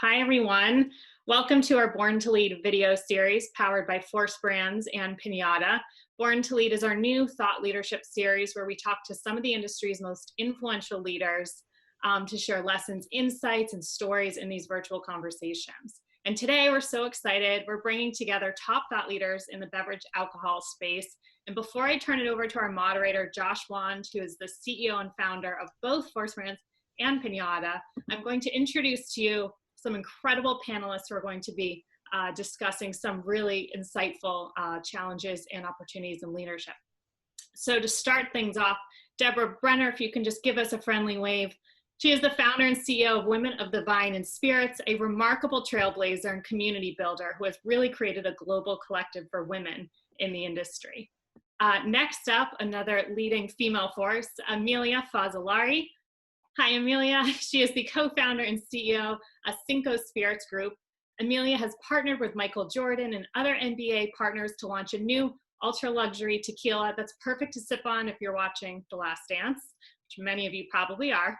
Hi, everyone. Welcome to our Born to Lead video series powered by ForceBrands and PINATA. Born to Lead is our new thought leadership series where we talk to some of the industry's most influential leaders to share lessons, insights, and stories in these virtual conversations. And today we're so excited. We're bringing together top thought leaders in the beverage alcohol space. And before I turn it over to our moderator, Josh Wand, who is the CEO and founder of both ForceBrands and PINATA, I'm going to introduce to you some incredible panelists who are going to be discussing some really insightful challenges and opportunities in leadership. So to start things off, Deborah Brenner, if you can just give us a friendly wave. She is the founder and CEO of Women of the Vine and Spirits, a remarkable trailblazer and community builder who has really created a global collective for women in the industry. Next up, another leading female force, Emilia Fazzalari. Hi, Emilia. She is the co-founder and CEO of Cinco Spirits Group. Emilia has partnered with Michael Jordan and other NBA partners to launch a new ultra-luxury tequila that's perfect to sip on if you're watching The Last Dance, which many of you probably are.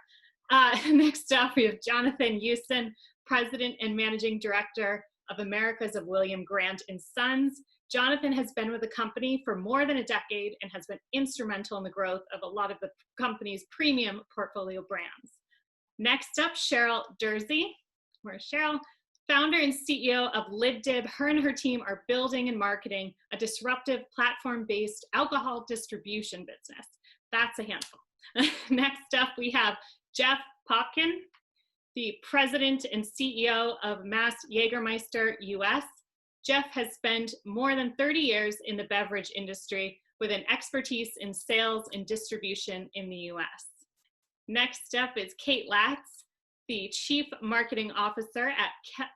Next up, we have Jonathan Yusen, President and Managing Director of Americas of William Grant & Sons. Jonathan has been with the company for more than a decade and has been instrumental in the growth of a lot of the company's premium portfolio brands. Next up, Cheryl Durzy. Where's Cheryl? Founder and CEO of LibDib. Her and her team are building and marketing a disruptive platform-based alcohol distribution business. That's a handful. Next up, we have Jeff Popkin, the President and CEO of Mast-Jägermeister US. Jeff has spent more than 30 years in the beverage industry with an expertise in sales and distribution in the US. Next up is Kate Latts, the Chief Marketing Officer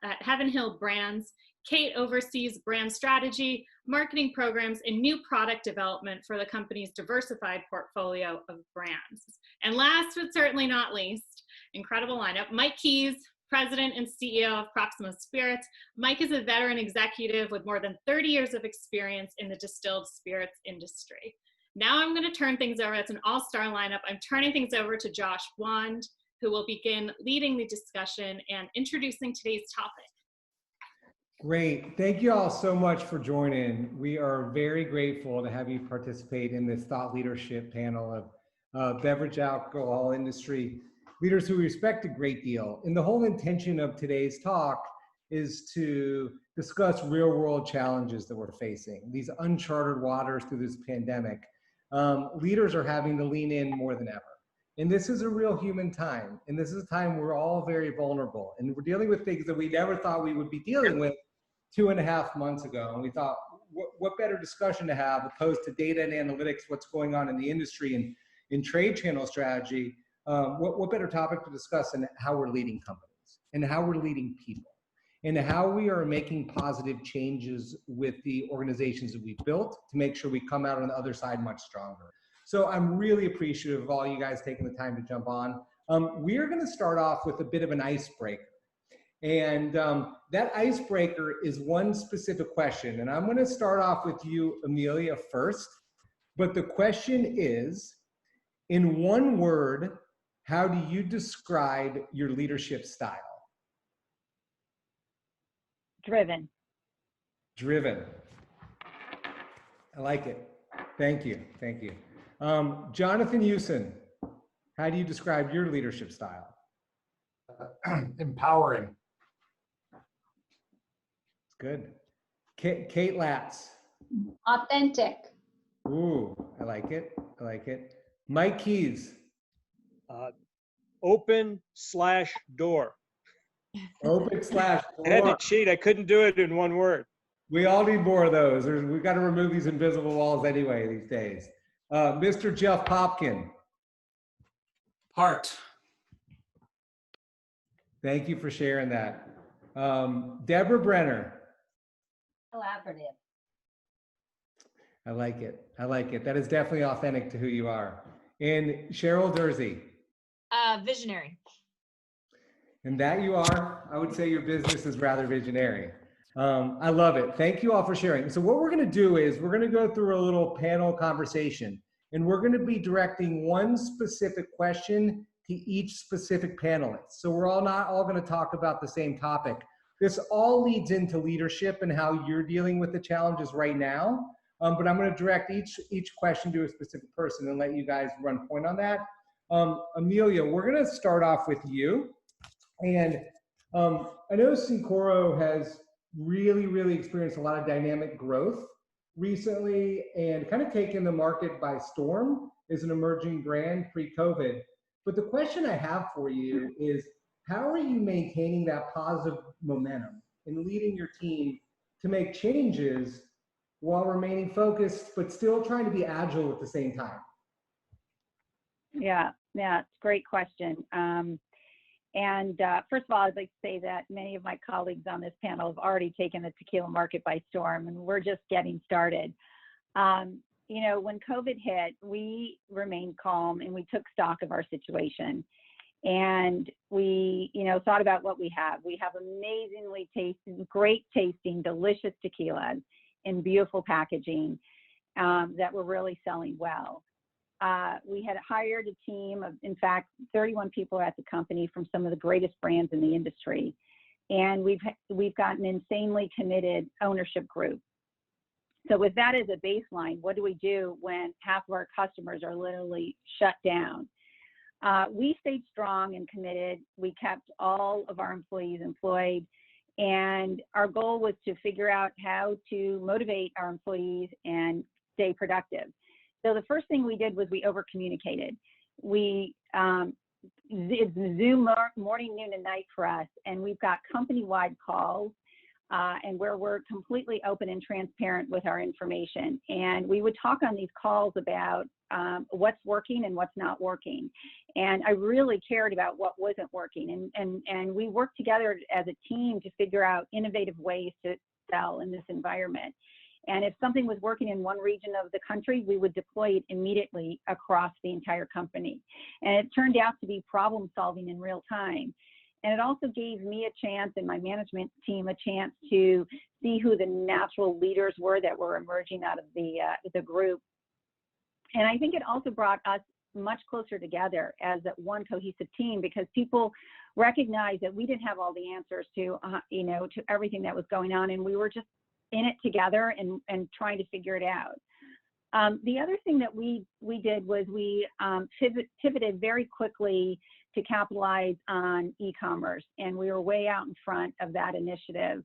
at Heaven Hill Brands. Kate oversees brand strategy, marketing programs, and new product development for the company's diversified portfolio of brands. And last but certainly not least, incredible lineup, Mike Keys, President and CEO of Proximo Spirits. Mike is a veteran executive with more than 30 years of experience in the distilled spirits industry. Now I'm going to turn things over. It's an all-star lineup. I'm turning things over to Josh Wand, who will begin leading the discussion and introducing today's topic. Great. Thank you all so much for joining. We are very grateful to have you participate in this thought leadership panel of beverage alcohol industry leaders who we respect a great deal. And the whole intention of today's talk is to discuss real world challenges that we're facing, these uncharted waters through this pandemic. Leaders are having to lean in more than ever. And this is a real human time. And this is a time we're all very vulnerable. And we're dealing with things that we never thought we would be dealing with 2.5 months ago. And we thought, what better discussion to have opposed to data and analytics, what's going on in the industry and in trade channel strategy. What better topic to discuss than how we're leading companies and how we're leading people and how we are making positive changes with the organizations that we've built to make sure we come out on the other side much stronger. So I'm really appreciative of all you guys taking the time to jump on. We're going to start off with a bit of an icebreaker. And that icebreaker is one specific question. And I'm going to start off with you, Emilia, first. But the question is, in one word, how do you describe your leadership style? Driven. Driven. I like it. Thank you. Thank you. Jonathan Yusen, how do you describe your leadership style? Empowering. Good. Kate Latts. Authentic. Ooh, I like it. I like it. Mike Keys. Open/door. Open/door. I had to cheat. I couldn't do it in one word. We all need more of those. We've got to remove these invisible walls anyway these days. Mr. Jeff Popkin. Heart. Thank you for sharing that. Deborah Brenner. Collaborative. I like it. I like it. That is definitely authentic to who you are. And Cheryl Durzy. Visionary. And that you are. I would say your business is rather visionary. I love it. Thank you all for sharing. So what we're going to do is we're going to go through a little panel conversation, and we're going to be directing one specific question to each specific panelist. So we're not all going to talk about the same topic. This all leads into leadership and how you're dealing with the challenges right now. But I'm going to direct each question to a specific person and let you guys run point on that. Emilia, we're going to start off with you. And I know Cinco has really experienced a lot of dynamic growth recently and kind of taken the market by storm as an emerging brand pre-COVID. But the question I have for you is, how are you maintaining that positive momentum and leading your team to make changes while remaining focused, but still trying to be agile at the same time? Yeah, it's a great question. First of all, I'd like to say that many of my colleagues on this panel have already taken the tequila market by storm, and we're just getting started. You know, when COVID hit, we remained calm and we took stock of our situation. And we, thought about what we have. We have amazingly tasting, great tasting, delicious tequilas in beautiful packaging that we're really selling well. We had hired a team of, in fact, 31 people at the company from some of the greatest brands in the industry. And we've got an insanely committed ownership group. So with that as a baseline, what do we do when half of our customers are literally shut down? We stayed strong and committed. We kept all of our employees employed. And our goal was to figure out how to motivate our employees and stay productive. So the first thing we did was we over-communicated. It's Zoom morning, noon, and night for us. And we've got company-wide calls and where we're completely open and transparent with our information. And we would talk on these calls about what's working and what's not working. And I really cared about what wasn't working. And we worked together as a team to figure out innovative ways to sell in this environment. And if something was working in one region of the country, we would deploy it immediately across the entire company. And it turned out to be problem solving in real time. And it also gave me a chance and my management team a chance to see who the natural leaders were that were emerging out of the group. And I think it also brought us much closer together as that one cohesive team, because people recognized that we didn't have all the answers to, to everything that was going on. And we were just in it together and trying to figure it out. The other thing that we did was we pivoted very quickly to capitalize on e-commerce, and we were way out in front of that initiative.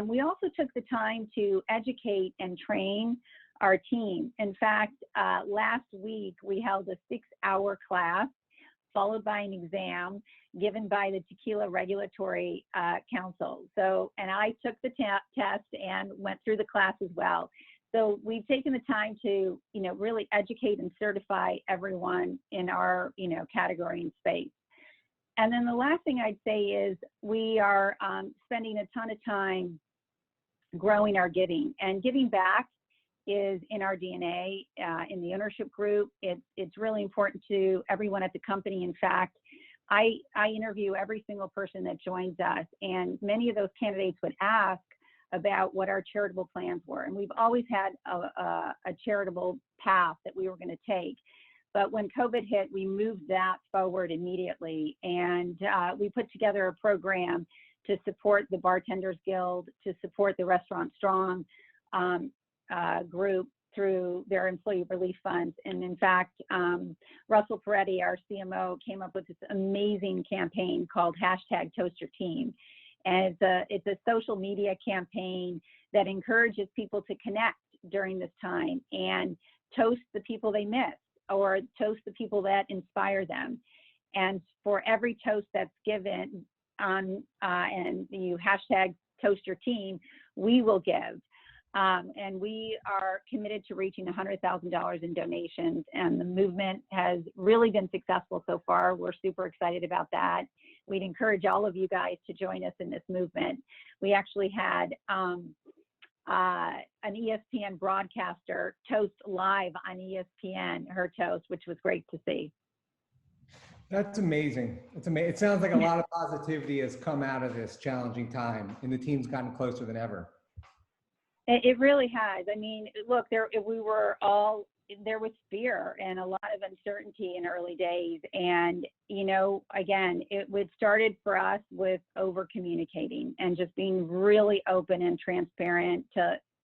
We also took the time to educate and train our team. In fact, last week we held a 6-hour class followed by an exam given by the Tequila Regulatory Council. So, and I took the test and went through the class as well. So we've taken the time to, really educate and certify everyone in our, category and space. And then the last thing I'd say is we are spending a ton of time growing our giving, and giving back is in our DNA, in the ownership group. It's really important to everyone at the company. In fact, I interview every single person that joins us, and many of those candidates would ask about what our charitable plans were. And we've always had a charitable path that we were going to take. But when COVID hit, we moved that forward immediately. And we put together a program to support the Bartenders Guild, to support the Restaurant Strong group through their employee relief funds. And in fact, Russell Peretti, our CMO, came up with this amazing campaign called #ToastYourTeam. And it's a social media campaign that encourages people to connect during this time and toast the people they miss or toast the people that inspire them. And for every toast that's given on and you #ToastYourTeam, we will give. And we are committed to reaching $100,000 in donations, and the movement has really been successful so far. We're super excited about that. We'd encourage all of you guys to join us in this movement. We actually had an ESPN broadcaster toast live on ESPN, her toast, which was great to see. That's amazing. It's amazing. It sounds like a lot of positivity has come out of this challenging time, and the team's gotten closer than ever. It really has. I mean, look, we were all there was fear and a lot of uncertainty in early days. And, you know, again, it started for us with over communicating and just being really open and transparent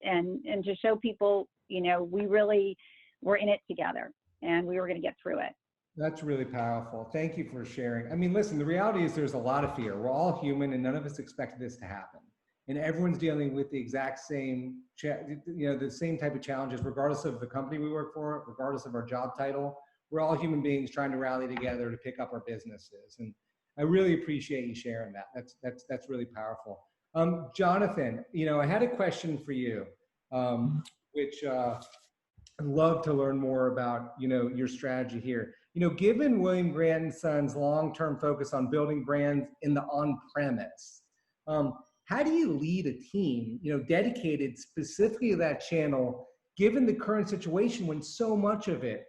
and to show people, you know, we really were in it together and we were going to get through it. That's really powerful. Thank you for sharing. I mean, listen, the reality is there's a lot of fear. We're all human and none of us expected this to happen. And everyone's dealing with the exact same, the same type of challenges, regardless of the company we work for, regardless of our job title. We're all human beings trying to rally together to pick up our businesses. And I really appreciate you sharing that. That's really powerful. Jonathan, you know, I had a question for you, which I'd love to learn more about, you know, your strategy here. You know, given William Grant & Sons' long-term focus on building brands in the on-premise, how do you lead a team, you know, dedicated specifically to that channel, given the current situation when so much of it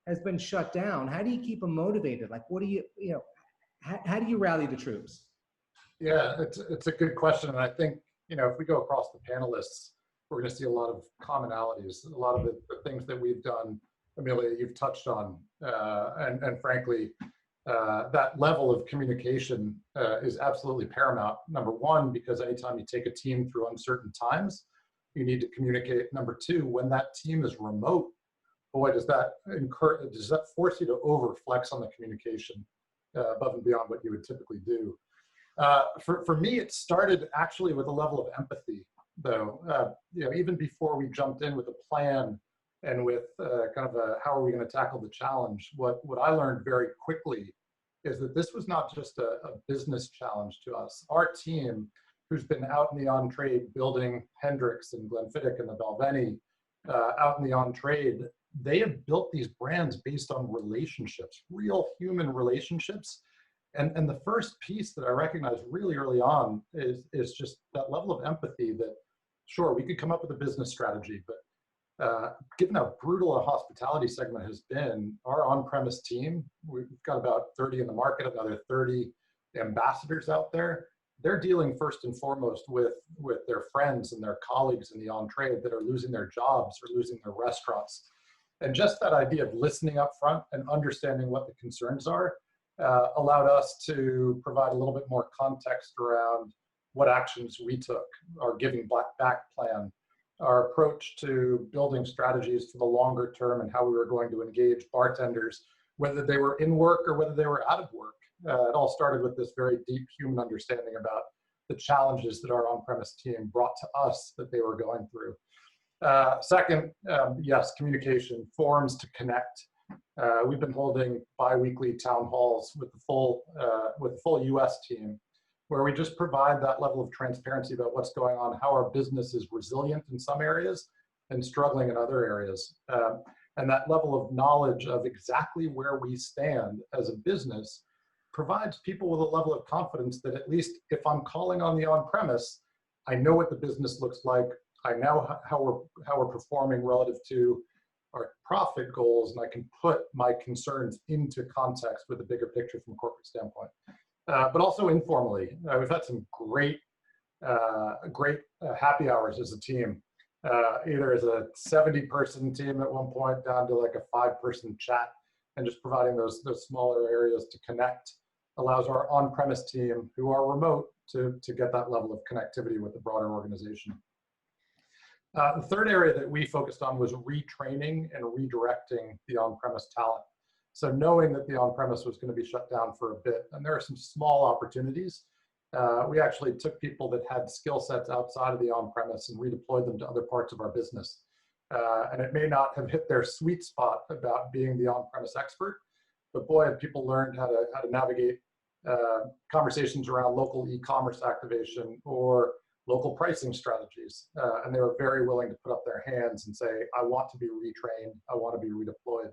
has been shut down? How do you keep them motivated? Like, what do you know, how do you rally the troops? Yeah, it's a good question. And I think, you know, if we go across the panelists, we're going to see a lot of commonalities, a lot of the things that we've done, Emilia, you've touched on, and frankly, that level of communication is absolutely paramount. Number one, because anytime you take a team through uncertain times, you need to communicate. Number two, when that team is remote, boy, does that force you to overflex on the communication above and beyond what you would typically do. For me, it started actually with a level of empathy, though. You know, even before we jumped in with a plan and with kind of how are we going to tackle the challenge, what I learned very quickly is that this was not just a business challenge to us. Our team, who's been out in the on-trade building Hendrix and Glenfiddich and the Balvenie, out in the on-trade, they have built these brands based on relationships, real human relationships. And the first piece that I recognized really early on is just that level of empathy that, sure, we could come up with a business strategy, but given how brutal a hospitality segment has been, our on-premise team, we've got about 30 in the market, another 30 ambassadors out there. They're dealing first and foremost with their friends and their colleagues in the on-trade that are losing their jobs or losing their restaurants. And just that idea of listening up front and understanding what the concerns are allowed us to provide a little bit more context around what actions we took, our giving back plan, our approach to building strategies for the longer term and how we were going to engage bartenders, whether they were in work or whether they were out of work. It all started with this very deep human understanding about the challenges that our on-premise team brought to us that they were going through. Second, yes, communication, forums to connect. We've been holding bi-weekly town halls with the full US team, where we just provide that level of transparency about what's going on, how our business is resilient in some areas and struggling in other areas. And that level of knowledge of exactly where we stand as a business provides people with a level of confidence that at least if I'm calling on the on-premise, I know what the business looks like. I know how we're performing relative to our profit goals, and I can put my concerns into context with a bigger picture from a corporate standpoint. But also informally, we've had some great happy hours as a team, either as a 70-person team at one point down to like a 5-person chat, and just providing those smaller areas to connect allows our on-premise team who are remote to get that level of connectivity with the broader organization. The third area that we focused on was retraining and redirecting the on-premise talent. So knowing that the on-premise was going to be shut down for a bit, and there are some small opportunities, we actually took people that had skill sets outside of the on-premise and redeployed them to other parts of our business. And it may not have hit their sweet spot about being the on-premise expert, but boy, have people learned how to navigate conversations around local e-commerce activation or local pricing strategies. And they were very willing to put up their hands and say, I want to be retrained, I want to be redeployed.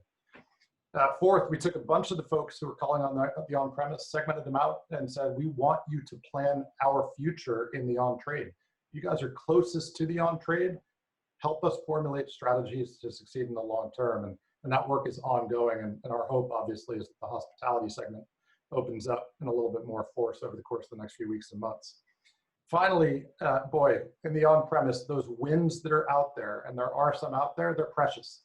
Fourth, we took a bunch of the folks who were calling on the on-premise, segmented them out and said, we want you to plan our future in the on-trade. You guys are closest to the on-trade. Help us formulate strategies to succeed in the long term. And that work is ongoing. And our hope, obviously, is that the hospitality segment opens up in a little bit more force over the course of the next few weeks and months. Finally, boy, in the on-premise, those wins that are out there, and there are some out there, they're precious.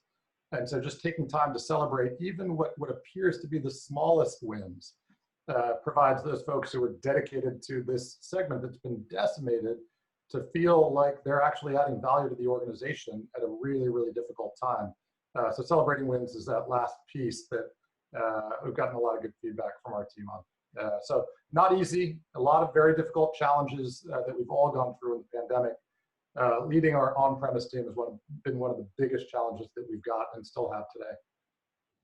And so just taking time to celebrate even what appears to be the smallest wins provides those folks who are dedicated to this segment that's been decimated to feel like they're actually adding value to the organization at a really, really difficult time. So celebrating wins is that last piece that we've gotten a lot of good feedback from our team on. So not easy, a lot of very difficult challenges that we've all gone through in the pandemic. Leading our on-premise team has been one of the biggest challenges that we've got and still have today.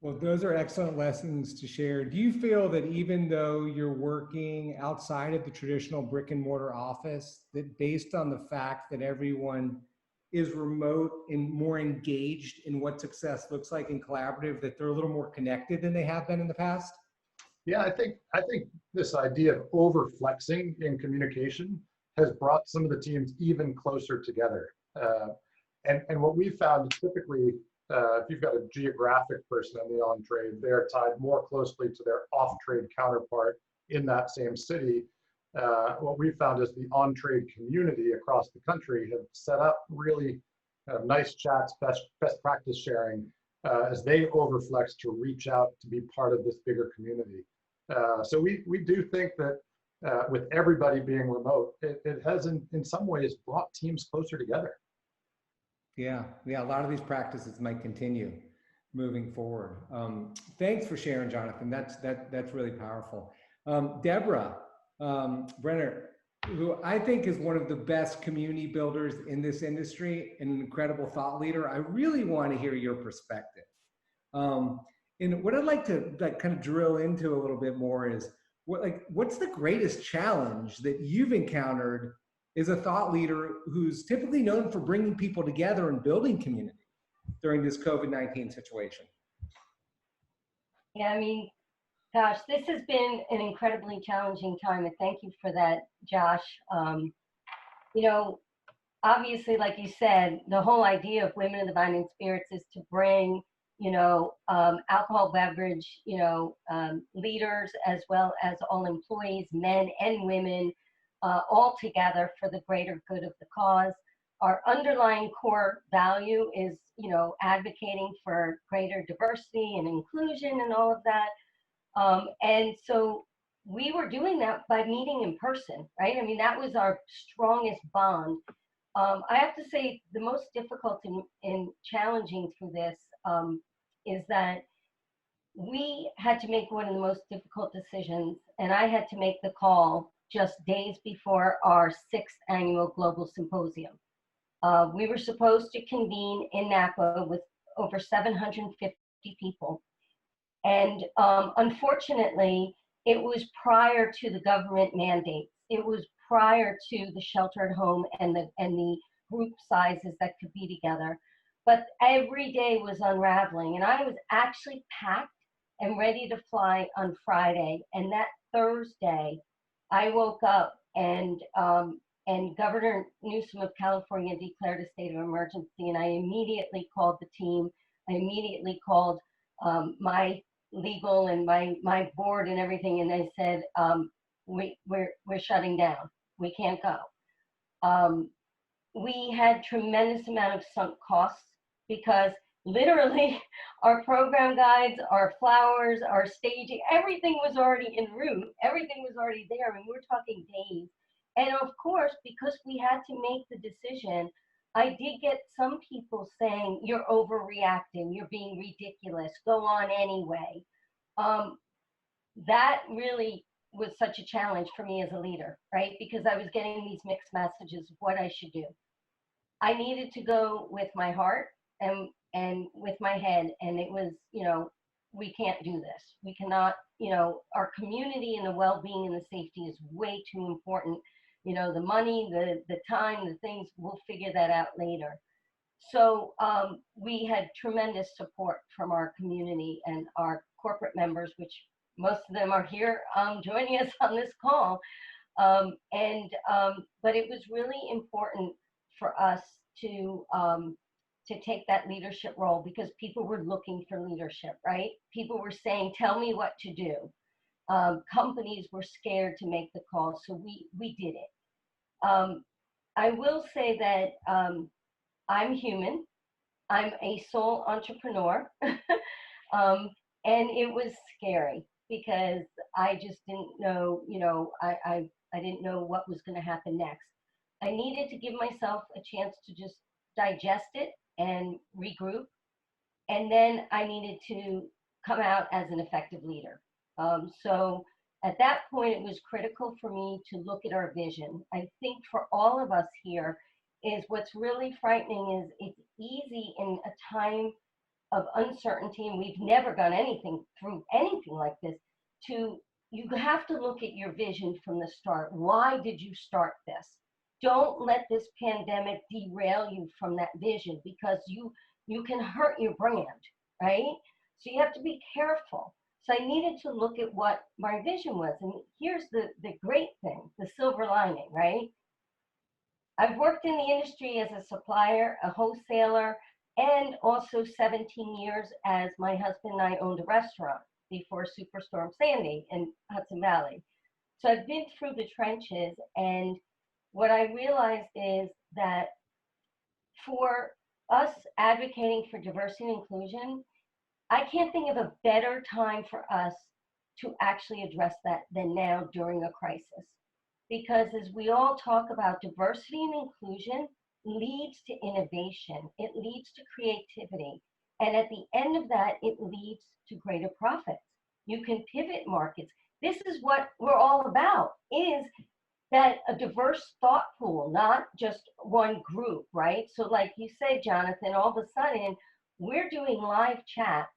Well, those are excellent lessons to share. Do you feel that even though you're working outside of the traditional brick and mortar office, that based on the fact that everyone is remote and more engaged in what success looks like in collaborative, that they're a little more connected than they have been in the past? Yeah, I think this idea of over-flexing in communication has brought some of the teams even closer together. And what we found is typically, if you've got a geographic person in the on-trade, they're tied more closely to their off-trade counterpart in that same city. What we found is the on-trade community across the country have set up really nice chats, best practice sharing, as they overflex to reach out to be part of this bigger community. So we do think that with everybody being remote, it has in some ways brought teams closer together. Yeah, a lot of these practices might continue moving forward. Thanks for sharing, Jonathan. That's really powerful. Deborah, Brenner, who I think is one of the best community builders in this industry and an incredible thought leader, I really want to hear your perspective. And what I'd like to kind of drill into a little bit more is what's the greatest challenge that you've encountered as a thought leader who's typically known for bringing people together and building community during this COVID-19 situation? Yeah, I mean, gosh, this has been an incredibly challenging time, and thank you for that, Josh. You know, obviously, like you said, the whole idea of Women in the Wine and Spirits is to bring, alcohol beverage, leaders as well as all employees, men and women, all together for the greater good of the cause. Our underlying core value is, advocating for greater diversity and inclusion and all of that. And so we were doing that by meeting in person, right? I mean, that was our strongest bond. I have to say the most difficult and challenging through this is that we had to make one of the most difficult decisions, and I had to make the call just days before our 6th annual global symposium. We were supposed to convene in Napa with over 750 people. And unfortunately, it was prior to the government mandates. It was prior to the shelter at home and the group sizes that could be together. But every day was unraveling, and I was actually packed and ready to fly on Friday. And that Thursday, I woke up and Governor Newsom of California declared a state of emergency, and I immediately called the team. I immediately called my legal and my board and everything, and they said, we're shutting down. We can't go. We had tremendous amount of sunk costs because literally our program guides, our flowers, our staging, everything was already en route. Everything was already there. I mean, we're talking days. And of course, because we had to make the decision, I did get some people saying, you're overreacting, you're being ridiculous, go on anyway. That really was such a challenge for me as a leader, right? Because I was getting these mixed messages of what I should do. I needed to go with my heart and with my head, and it was, we can't do this. We cannot, our community and the well-being and the safety is way too important. The money, the time, the things, we'll figure that out later. So we had tremendous support from our community and our corporate members, which most of them are here joining us on this call. But it was really important for us to take that leadership role because people were looking for leadership, right? People were saying, tell me what to do. Companies were scared to make the call, so we did it. I will say that I'm human. I'm a sole entrepreneur. And it was scary because I just didn't know, I didn't know what was going to happen next. I needed to give myself a chance to just digest it and regroup. And then I needed to come out as an effective leader. So at that point, it was critical for me to look at our vision. I think for all of us here is what's really frightening is it's easy in a time of uncertainty, and we've never gone through anything like this, you have to look at your vision from the start. Why did you start this? Don't let this pandemic derail you from that vision, because you can hurt your brand, right? So you have to be careful. So I needed to look at what my vision was. And here's the great thing, the silver lining, right? I've worked in the industry as a supplier, a wholesaler, and also 17 years as my husband and I owned a restaurant before Superstorm Sandy in Hudson Valley. So I've been through the trenches, and what I realized is that for us advocating for diversity and inclusion, I can't think of a better time for us to actually address that than now during a crisis. Because as we all talk about, diversity and inclusion leads to innovation, it leads to creativity, and at the end of that, it leads to greater profits. You can pivot markets. This is what we're all about, is that a diverse thought pool, not just one group, right? So like you said, Jonathan, all of a sudden, we're doing live chats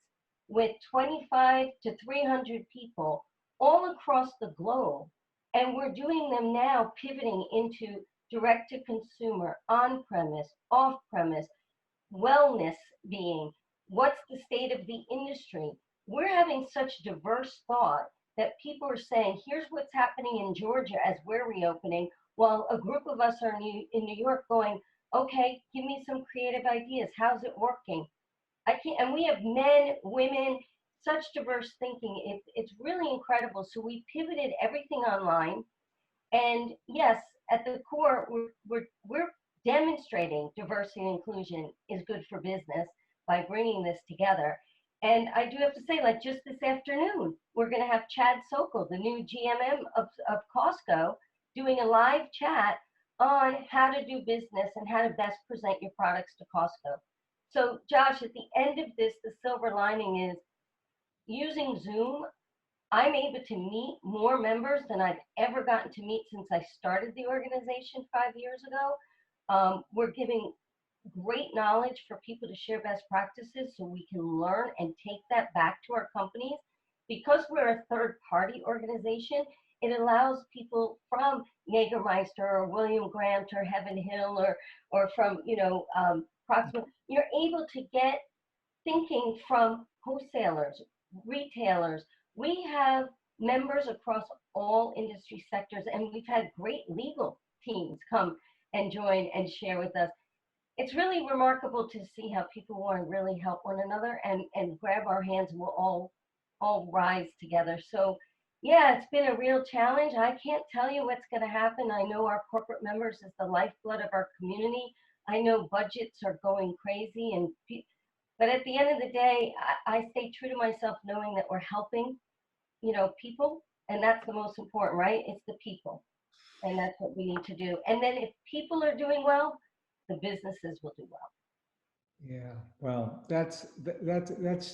with 25 to 300 people all across the globe, and we're doing them now pivoting into direct to consumer, on premise, off premise, wellness being, what's the state of the industry? We're having such diverse thought that people are saying, here's what's happening in Georgia as we're reopening, while a group of us are in New York going, okay, give me some creative ideas. How's it working? And we have men, women, such diverse thinking. It's really incredible. So we pivoted everything online. And yes, at the core, we're demonstrating diversity and inclusion is good for business by bringing this together. And I do have to say, like just this afternoon, we're going to have Chad Sokol, the new GMM of Costco, doing a live chat on how to do business and how to best present your products to Costco. So Josh, at the end of this, the silver lining is using Zoom, I'm able to meet more members than I've ever gotten to meet since I started the organization 5 years ago. We're giving great knowledge for people to share best practices so we can learn and take that back to our companies. Because we're a third-party organization, it allows people from Jägermeister or William Grant or Heaven Hill or from, Proximo. You're able to get thinking from wholesalers, retailers. We have members across all industry sectors, and we've had great legal teams come and join and share with us. It's really remarkable to see how people want to really help one another and grab our hands, and we'll all rise together. So yeah, it's been a real challenge. I can't tell you what's going to happen. I know our corporate members is the lifeblood of our community. I know budgets are going crazy, but at the end of the day, I stay true to myself, knowing that we're helping, people, and that's the most important, right? It's the people, and that's what we need to do. And then if people are doing well, the businesses will do well. Yeah, well, that's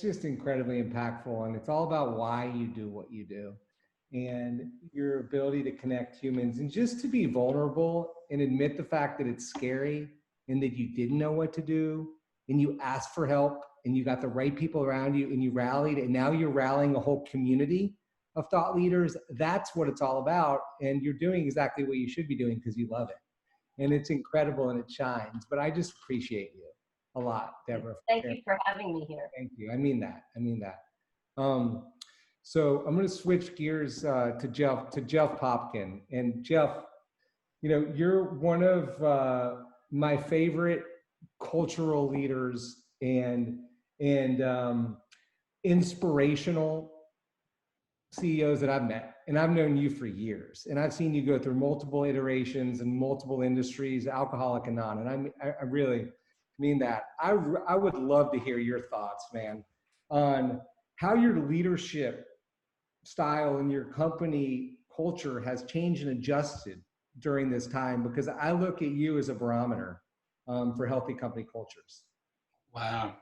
just incredibly impactful, and it's all about why you do what you do, and your ability to connect humans, and just to be vulnerable and admit the fact that it's scary and that you didn't know what to do, and you asked for help, and you got the right people around you, and you rallied, and now you're rallying a whole community of thought leaders. That's what it's all about, and you're doing exactly what you should be doing because you love it, and it's incredible and it shines. But I just appreciate you a lot, Deborah. Thank you for having me here. Thank you. I mean that. So I'm going to switch gears to Jeff Popkin. And Jeff, you're one of my favorite cultural leaders and inspirational CEOs that I've met. And I've known you for years, and I've seen you go through multiple iterations and multiple industries, alcoholic and non. And I really, mean that. I would love to hear your thoughts, man, on how your leadership style and your company culture has changed and adjusted during this time, because I look at you as a barometer for healthy company cultures. Wow.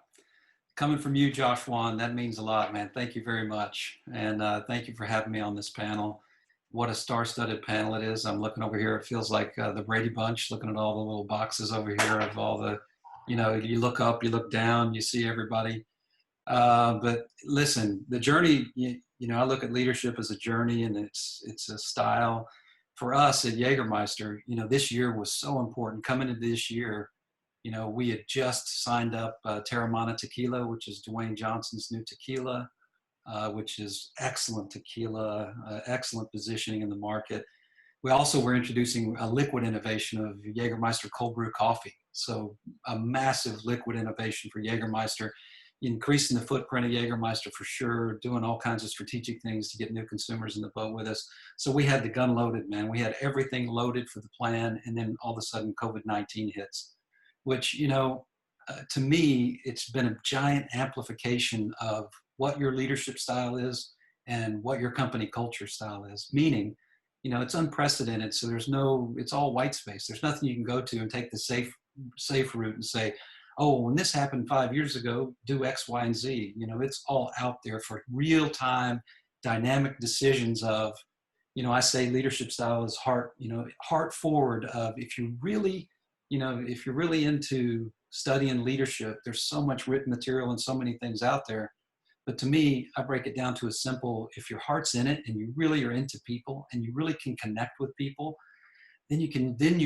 Coming from you, Josh Wan, that means a lot, man. Thank you very much. And thank you for having me on this panel. What a star-studded panel it is. I'm looking over here. It feels like the Brady Bunch, looking at all the little boxes over here of all the, you know, you look up, you look down, you see everybody. But listen, the journey, you know, I look at leadership as a journey, and it's a style. For us at Jägermeister, you know, this year was so important. Coming into this year, you know, we had just signed up Terramana Tequila, which is Dwayne Johnson's new tequila, which is excellent tequila, excellent positioning in the market. We also were introducing a liquid innovation of Jägermeister cold brew coffee. So a massive liquid innovation for Jägermeister, increasing the footprint of Jägermeister for sure, doing all kinds of strategic things to get new consumers in the boat with us. So we had the gun loaded, man. We had everything loaded for the plan, and then all of a sudden COVID-19 hits, which, you know, to me, it's been a giant amplification of what your leadership style is and what your company culture style is. Meaning, you know, it's unprecedented. So it's all white space. There's nothing you can go to and take the safe route and say, oh, when this happened 5 years ago, do X, Y, and Z. You know, it's all out there for real-time dynamic decisions of, you know, I say leadership style is heart forward of, if you're really into studying leadership, there's so much written material and so many things out there. But to me, I break it down to a simple, if your heart's in it and you really are into people and you really can connect with people, then you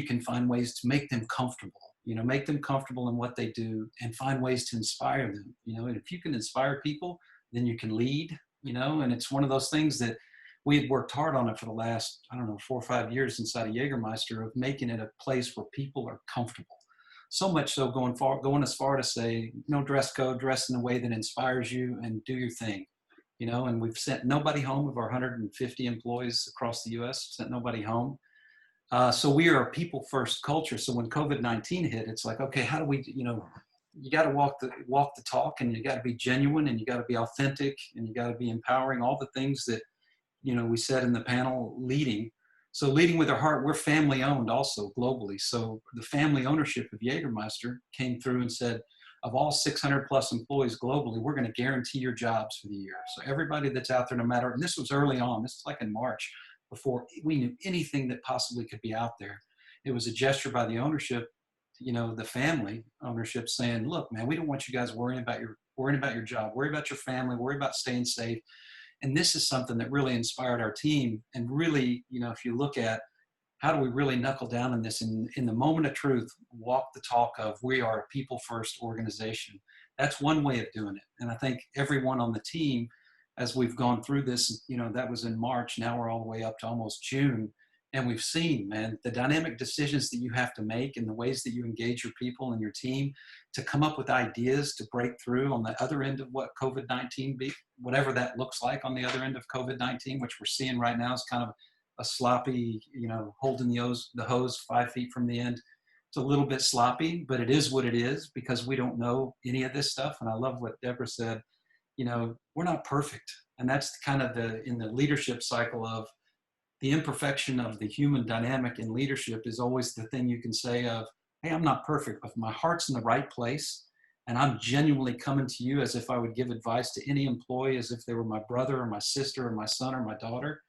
can find ways to make them comfortable, you know, make them comfortable in what they do and find ways to inspire them, you know. And if you can inspire people, then you can lead, you know. And it's one of those things that we had worked hard on it for the last, 4 or 5 years inside of Jägermeister, of making it a place where people are comfortable. So much so going as far to say, no dress code, dress in a way that inspires you and do your thing, you know. And we've sent nobody home of our 150 employees across the US, sent nobody home. So we are a people first culture. So when COVID-19 hit, it's like, okay, how do we, you know, you got to walk the talk, and you got to be genuine, and you got to be authentic, and you got to be empowering, all the things that, you know, we said in the panel, leading. So leading with our heart, we're family owned also globally. So the family ownership of Jägermeister came through and said, of all 600 plus employees globally, we're going to guarantee your jobs for the year. So everybody that's out there, no matter, and this was early on, this is like in March, before we knew anything that possibly could be out there. It was a gesture by the ownership, you know, the family ownership, saying, look, man, we don't want you guys worrying about your job, worry about your family, worry about staying safe. And this is something that really inspired our team. And really, you know, if you look at how do we really knuckle down in this, in the moment of truth, walk the talk of, we are a people first organization. That's one way of doing it. And I think everyone on the team, as we've gone through this, you know, that was in March, now we're all the way up to almost June. And we've seen, man, the dynamic decisions that you have to make and the ways that you engage your people and your team to come up with ideas to break through on the other end of what COVID-19 be, whatever that looks like on the other end of COVID-19, which we're seeing right now is kind of a sloppy, you know, holding the hose 5 feet from the end. It's a little bit sloppy, but it is what it is, because we don't know any of this stuff. And I love what Deborah said, you know, we're not perfect. And that's kind of in the leadership cycle of, the imperfection of the human dynamic in leadership is always the thing you can say of, hey, I'm not perfect, but if my heart's in the right place and I'm genuinely coming to you as if I would give advice to any employee, as if they were my brother or my sister or my son or my daughter,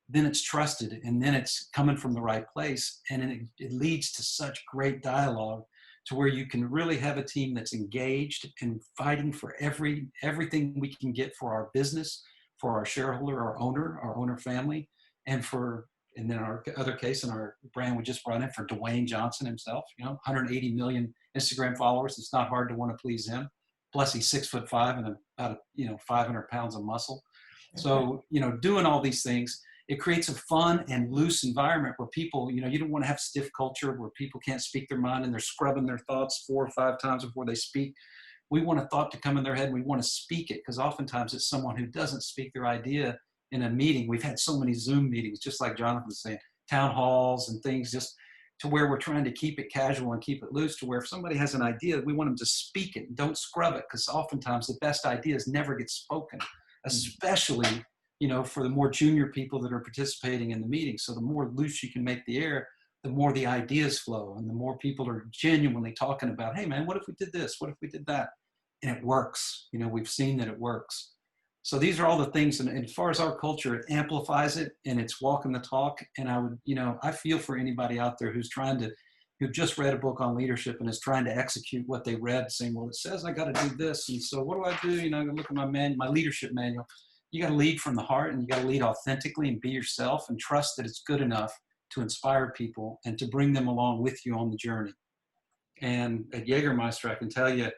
then it's trusted, and then it's coming from the right place. And it leads to such great dialogue to where you can really have a team that's engaged and fighting for everything we can get for our business, for our shareholder, our owner family, and then our other case in our brand we just brought in for Dwayne Johnson himself, you know, 180 million Instagram followers. It's not hard to want to please him. Plus he's 6'5" and about 500 pounds of muscle. So, you know, doing all these things, it creates a fun and loose environment where people, you know, you don't want to have stiff culture where people can't speak their mind and they're scrubbing their thoughts 4 or 5 times before they speak. We want a thought to come in their head. We want to speak it, because oftentimes it's someone who doesn't speak their idea in a meeting. We've had so many Zoom meetings, just like Jonathan was saying, town halls and things, just to where we're trying to keep it casual and keep it loose, to where if somebody has an idea, we want them to speak it and don't scrub it, because oftentimes the best ideas never get spoken, especially, for the more junior people that are participating in the meeting. So the more loose you can make the air, the more the ideas flow, and the more people are genuinely talking about, hey man, what if we did this? What if we did that? And it works. We've seen that it works. So these are all the things, and as far as our culture, it amplifies it, and it's walking the talk. And I would, I feel for anybody out there who just read a book on leadership and is trying to execute what they read, saying, well, it says I got to do this, and so what do I do? I look at my leadership manual. You got to lead from the heart, and you got to lead authentically and be yourself, and trust that it's good enough to inspire people and to bring them along with you on the journey. And at Jägermeister, I can tell you,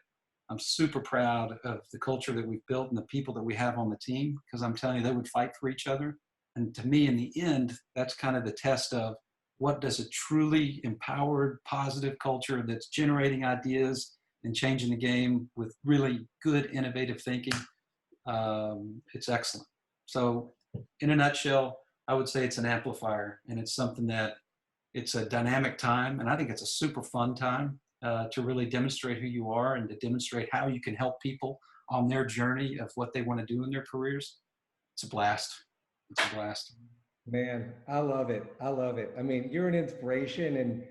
I'm super proud of the culture that we've built and the people that we have on the team, because I'm telling you, they would fight for each other. And to me, in the end, that's kind of the test of what does a truly empowered, positive culture that's generating ideas and changing the game with really good, innovative thinking. It's excellent. So in a nutshell, I would say it's an amplifier, and it's something that it's a dynamic time. And I think it's a super fun time to really demonstrate who you are and to demonstrate how you can help people on their journey of what they want to do in their careers. It's a blast. It's a blast. Man, I love it. I love it. I mean, you're an inspiration, and,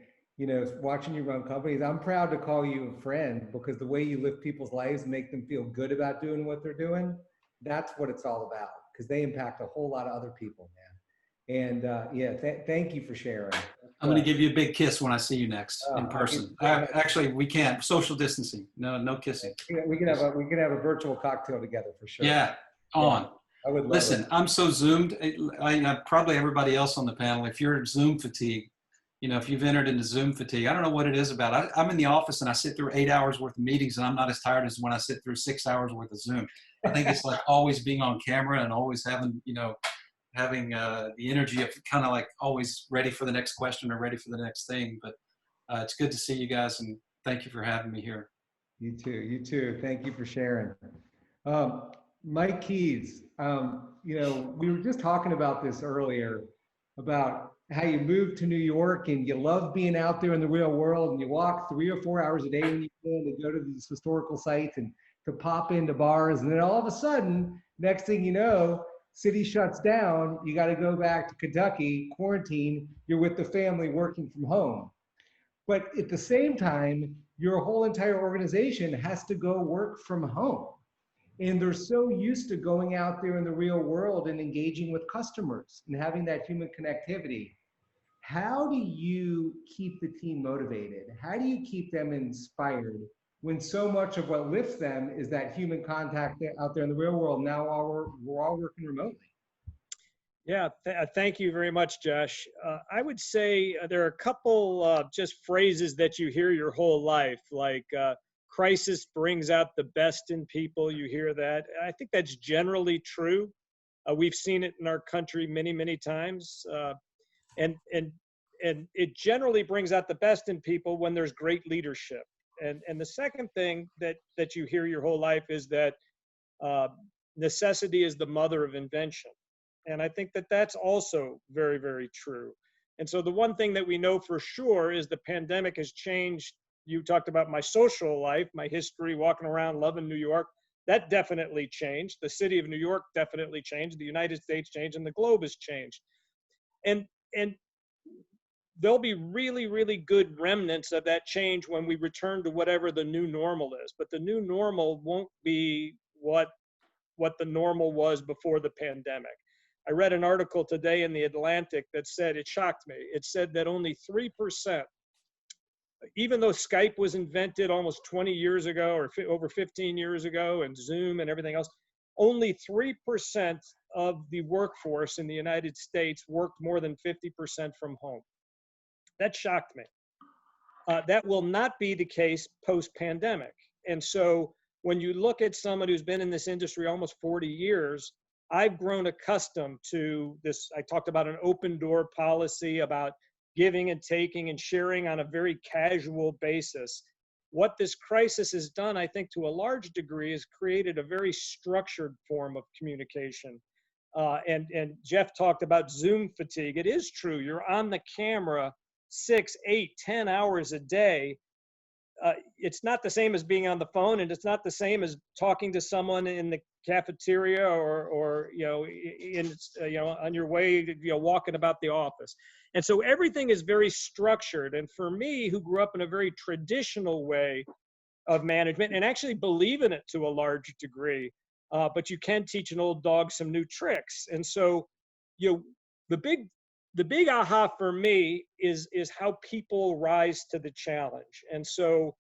watching you run companies, I'm proud to call you a friend, because the way you lift people's lives and make them feel good about doing what they're doing, that's what it's all about, because they impact a whole lot of other people, man. And thank you for sharing. I'm going to give you a big kiss when I see you next in person. Actually, we can't. Social distancing. No kissing. We can have a virtual cocktail together for sure. Yeah, on. I would love Listen, it. I'm so zoomed. I probably everybody else on the panel, if you're Zoom fatigue, if you've entered into Zoom fatigue, I don't know what it is about. I'm in the office and I sit through 8 hours worth of meetings, and I'm not as tired as when I sit through 6 hours worth of Zoom. I think it's like always being on camera and always having, having the energy of kind of like always ready for the next question or ready for the next thing. But it's good to see you guys, and thank you for having me here. You too. Thank you for sharing. Mike Keys, we were just talking about this earlier, about how you moved to New York and you love being out there in the real world, and you walk 3 or 4 hours a day when you can to go to these historical sites and to pop into bars. And then all of a sudden, next thing you know, city shuts down, you got to go back to Kentucky, quarantine, you're with the family working from home. But at the same time, your whole entire organization has to go work from home. And they're so used to going out there in the real world and engaging with customers and having that human connectivity. How do you keep the team motivated? How do you keep them inspired when so much of what lifts them is that human contact out there in the real world? Now we're all working remotely. Yeah, thank you very much, Josh. I would say there are a couple just phrases that you hear your whole life, like crisis brings out the best in people. You hear that. I think that's generally true. We've seen it in our country many, many times. And it generally brings out the best in people when there's great leadership. And the second thing that you hear your whole life is that necessity is the mother of invention. And I think that that's also very, very true. And so the one thing that we know for sure is the pandemic has changed. You talked about my social life, my history, walking around, loving New York. That definitely changed. The city of New York definitely changed. The United States changed, and the globe has changed. And there'll be really, really good remnants of that change when we return to whatever the new normal is. But the new normal won't be what the normal was before the pandemic. I read an article today in The Atlantic that said, it shocked me. It said that only 3%, even though Skype was invented almost 20 years ago or over 15 years ago, and Zoom and everything else, only 3% of the workforce in the United States worked more than 50% from home. That shocked me. That will not be the case post-pandemic. And so when you look at someone who's been in this industry almost 40 years, I've grown accustomed to this. I talked about an open door policy, about giving and taking and sharing on a very casual basis. What this crisis has done, I think, to a large degree, is created a very structured form of communication. And Jeff talked about Zoom fatigue. It is true. You're on the camera 6, 8, 10 hours a day, it's not the same as being on the phone, and it's not the same as talking to someone in the cafeteria or on your way, walking about the office. And so everything is very structured. And for me, who grew up in a very traditional way of management and actually believe in it to a large degree, but you can teach an old dog some new tricks. And so, the big aha for me is how people rise to the challenge. And so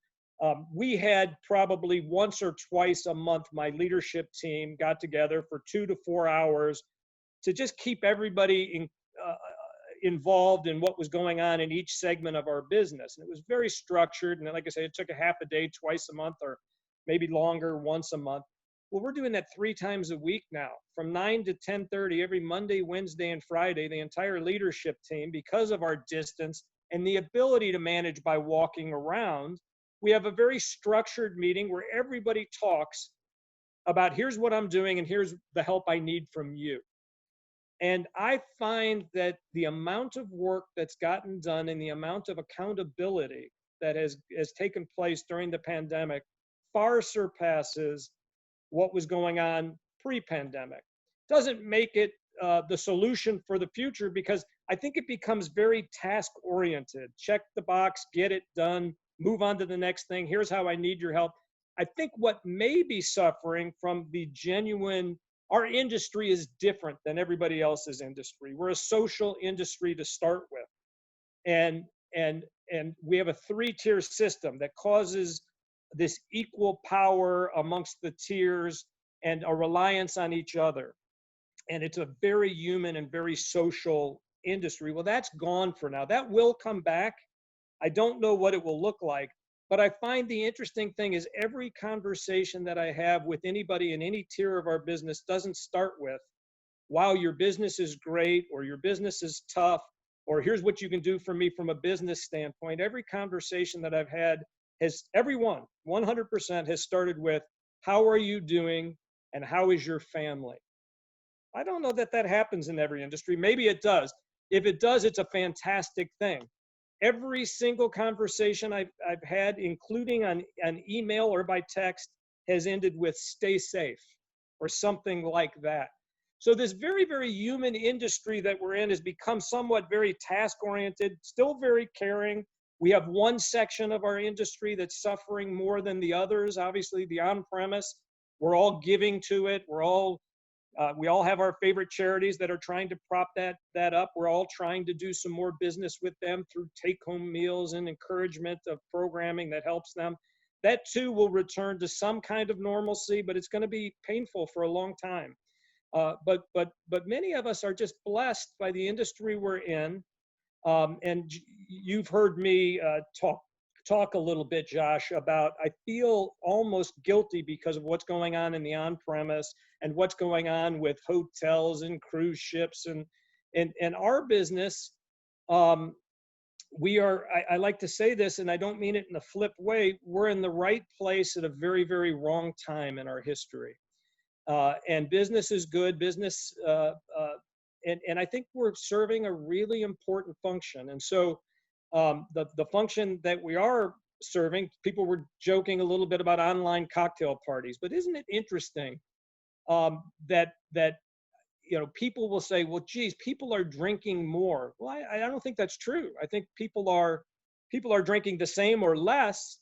we had probably once or twice a month, my leadership team got together for 2 to 4 hours to just keep everybody involved in what was going on in each segment of our business. And it was very structured. And like I said, it took a half a day, twice a month, or maybe longer, once a month. Well, we're doing that 3 times a week now, from 9 to 10:30 every Monday, Wednesday, and Friday, the entire leadership team, because of our distance and the ability to manage by walking around. We have a very structured meeting where everybody talks about, here's what I'm doing and here's the help I need from you. And I find that the amount of work that's gotten done and the amount of accountability that has taken place during the pandemic far surpasses what was going on pre-pandemic. Doesn't make it the solution for the future, because I think it becomes very task-oriented. Check the box, get it done, move on to the next thing. Here's how I need your help. I think what may be suffering from the genuine, our industry is different than everybody else's industry. We're a social industry to start with. And we have a 3-tier system that causes this equal power amongst the tiers and a reliance on each other. And it's a very human and very social industry. Well, that's gone for now. That will come back. I don't know what it will look like, but I find the interesting thing is every conversation that I have with anybody in any tier of our business doesn't start with, wow, your business is great, or your business is tough, or here's what you can do for me from a business standpoint. Every conversation that I've had everyone, 100% has started with, how are you doing and how is your family? I don't know that happens in every industry. Maybe it does. If it does, it's a fantastic thing. Every single conversation I've had, including on email or by text, has ended with stay safe or something like that. So this very, very human industry that we're in has become somewhat very task-oriented, still very caring. We have one section of our industry that's suffering more than the others. Obviously, the on-premise, we're all giving to it. We all have our favorite charities that are trying to prop that up. We're all trying to do some more business with them through take-home meals and encouragement of programming that helps them. That too will return to some kind of normalcy, but it's going to be painful for a long time. But many of us are just blessed by the industry we're in. And you've heard me talk a little bit, Josh, about I feel almost guilty because of what's going on in the on-premise and what's going on with hotels and cruise ships and our business. We are, I like to say this, and I don't mean it in a flip way, we're in the right place at a very, very wrong time in our history. And business is good, business, and I think we're serving a really important function. And so the function that we are serving, people were joking a little bit about online cocktail parties, but isn't it interesting that people will say, well, geez, people are drinking more. Well, I don't think that's true. I think people are drinking the same or less,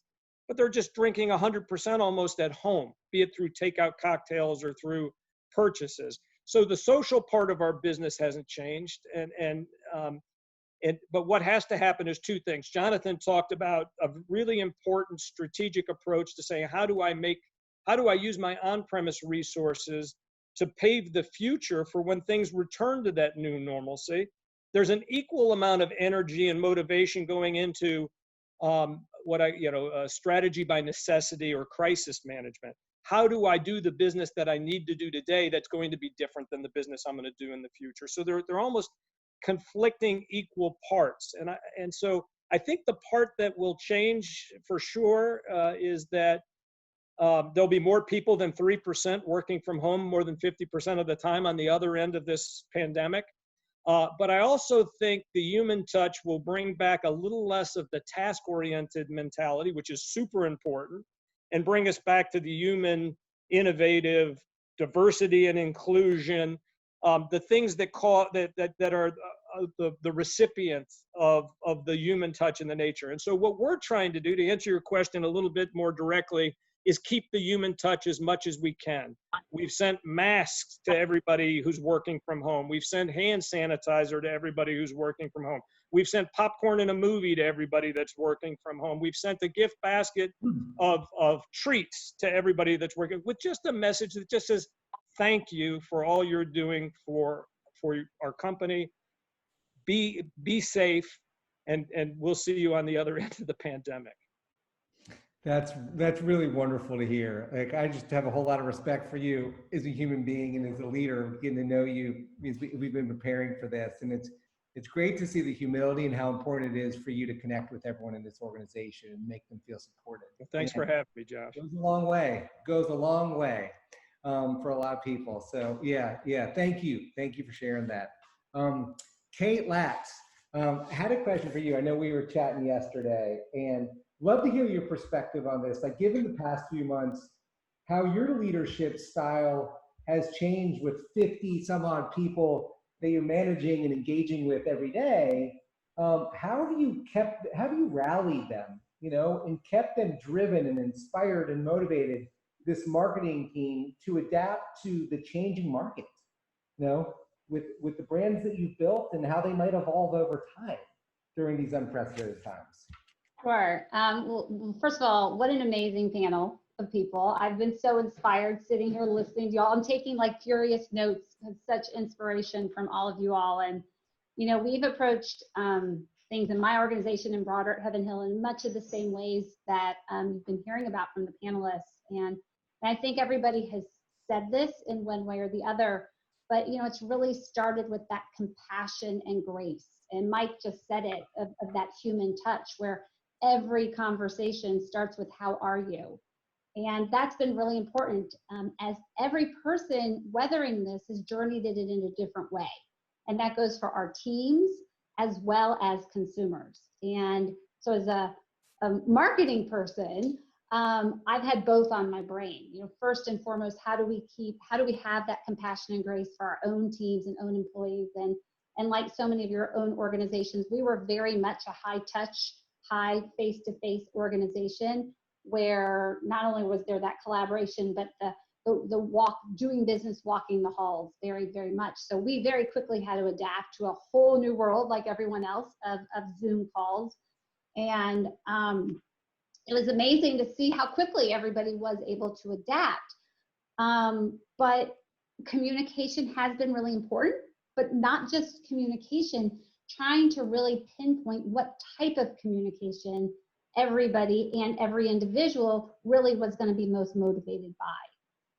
but they're just drinking 100% almost at home, be it through takeout cocktails or through purchases. So the social part of our business hasn't changed. But what has to happen is 2 things. Jonathan talked about a really important strategic approach to saying, how do I use my on-premise resources to pave the future for when things return to that new normalcy? There's an equal amount of energy and motivation going into strategy by necessity or crisis management. How do I do the business that I need to do today that's going to be different than the business I'm going to do in the future? So they're almost conflicting equal parts. And so I think the part that will change for sure is that there'll be more people than 3% working from home more than 50% of the time on the other end of this pandemic. But I also think the human touch will bring back a little less of the task-oriented mentality, which is super important, and bring us back to the human, innovative, diversity and inclusion, the things that are the recipients of the human touch in the nature. And so what we're trying to do, to answer your question a little bit more directly, is keep the human touch as much as we can. We've sent masks to everybody who's working from home. We've sent hand sanitizer to everybody who's working from home. We've sent popcorn and a movie to everybody that's working from home. We've sent a gift basket of treats to everybody that's working, with just a message that just says, thank you for all you're doing for our company. Be safe, and we'll see you on the other end of the pandemic. That's really wonderful to hear. Like, I just have a whole lot of respect for you as a human being and as a leader, getting to know you. We've been preparing for this, and it's great to see the humility and how important it is for you to connect with everyone in this organization and make them feel supported. Well, thanks for having me, Josh. Goes a long way. Goes a long way for a lot of people. So yeah. Thank you for sharing that. Kate Latts, had a question for you. I know we were chatting yesterday, and love to hear your perspective on this. Like, given the past few months, how your leadership style has changed with 50 some odd people that you're managing and engaging with every day. How do you rally them, and kept them driven and inspired and motivated, this marketing team, to adapt to the changing market, with the brands that you've built and how they might evolve over time during these unprecedented times? Sure. Well, first of all, what an amazing panel of people. I've been so inspired sitting here listening to y'all. I'm taking like furious notes of such inspiration from all of you all. And, we've approached things in my organization and broader at Heaven Hill in much of the same ways that you've been hearing about from the panelists. And I think everybody has said this in one way or the other, but, it's really started with that compassion and grace. And Mike just said it, of that human touch, where every conversation starts with, how are you? And that's been really important, as every person weathering this has journeyed it in a different way. And that goes for our teams as well as consumers. And so as a marketing person, I've had both on my brain. First and foremost, how do we have that compassion and grace for our own teams and own employees? And like so many of your own organizations, we were very much a high touch, high face-to-face organization, where not only was there that collaboration, but the doing business, walking the halls, very, very much. So we very quickly had to adapt to a whole new world, like everyone else, of Zoom calls. And it was amazing to see how quickly everybody was able to adapt. But communication has been really important, but not just communication, trying to really pinpoint what type of communication everybody and every individual really was going to be most motivated by.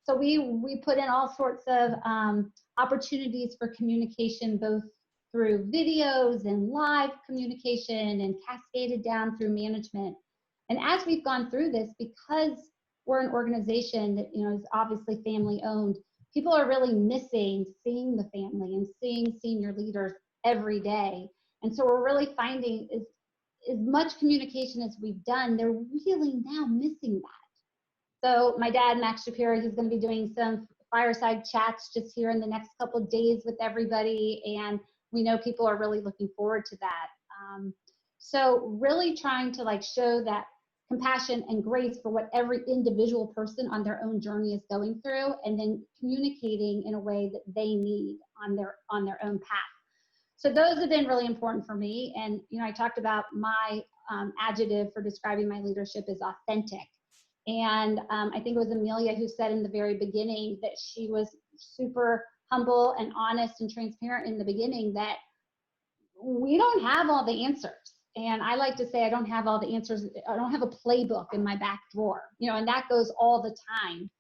So we put in all sorts of opportunities for communication, both through videos and live communication, and cascaded down through management. And as we've gone through this, because we're an organization that is obviously family owned, people are really missing seeing the family and seeing senior leaders every day. And so we're really finding as much communication as we've done, they're really now missing that. So my dad, Max Shapira, he's going to be doing some fireside chats just here in the next couple of days with everybody. And we know people are really looking forward to that. So really trying to show that compassion and grace for what every individual person on their own journey is going through, and then communicating in a way that they need on their own path. So those have been really important for me. And, I talked about my adjective for describing my leadership is authentic. And I think it was Emilia who said in the very beginning that she was super humble and honest and transparent in the beginning, that we don't have all the answers. And I like to say I don't have all the answers. I don't have a playbook in my back drawer, and that goes all the time.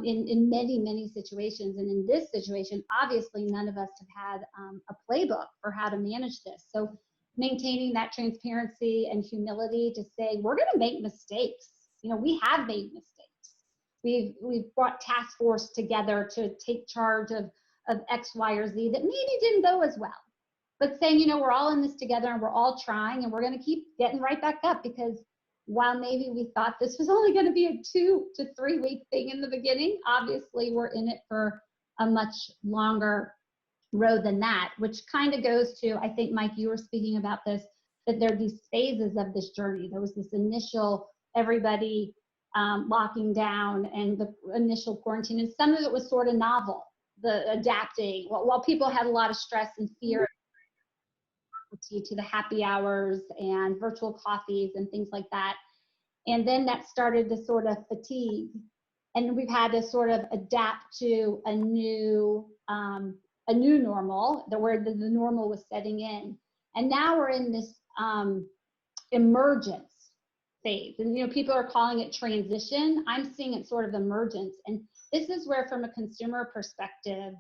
In many, many situations. And in this situation, obviously, none of us have had a playbook for how to manage this. So maintaining that transparency and humility to say, we're going to make mistakes. We have made mistakes. We've brought task force together to take charge of of X, Y, or Z that maybe didn't go as well. But saying, you know, we're all in this together and we're all trying and we're going to keep getting right back up, because while maybe we thought this was only going to be a 2 to 3 week thing in the beginning, obviously we're in it for a much longer road than that, which kind of goes to, I think, Mike, you were speaking about this, that there are these phases of this journey. There was this initial everybody locking down and the initial quarantine, and some of it was sort of novel, the adapting, while people had a lot of stress and fear to the happy hours and virtual coffees and things like that. And then that started to sort of fatigue. And we've had to sort of adapt to a new normal, where the normal was setting in. And now we're in this emergence phase. And, you know, people are calling it transition. I'm seeing it sort of emergence. And this is where, from a consumer perspective,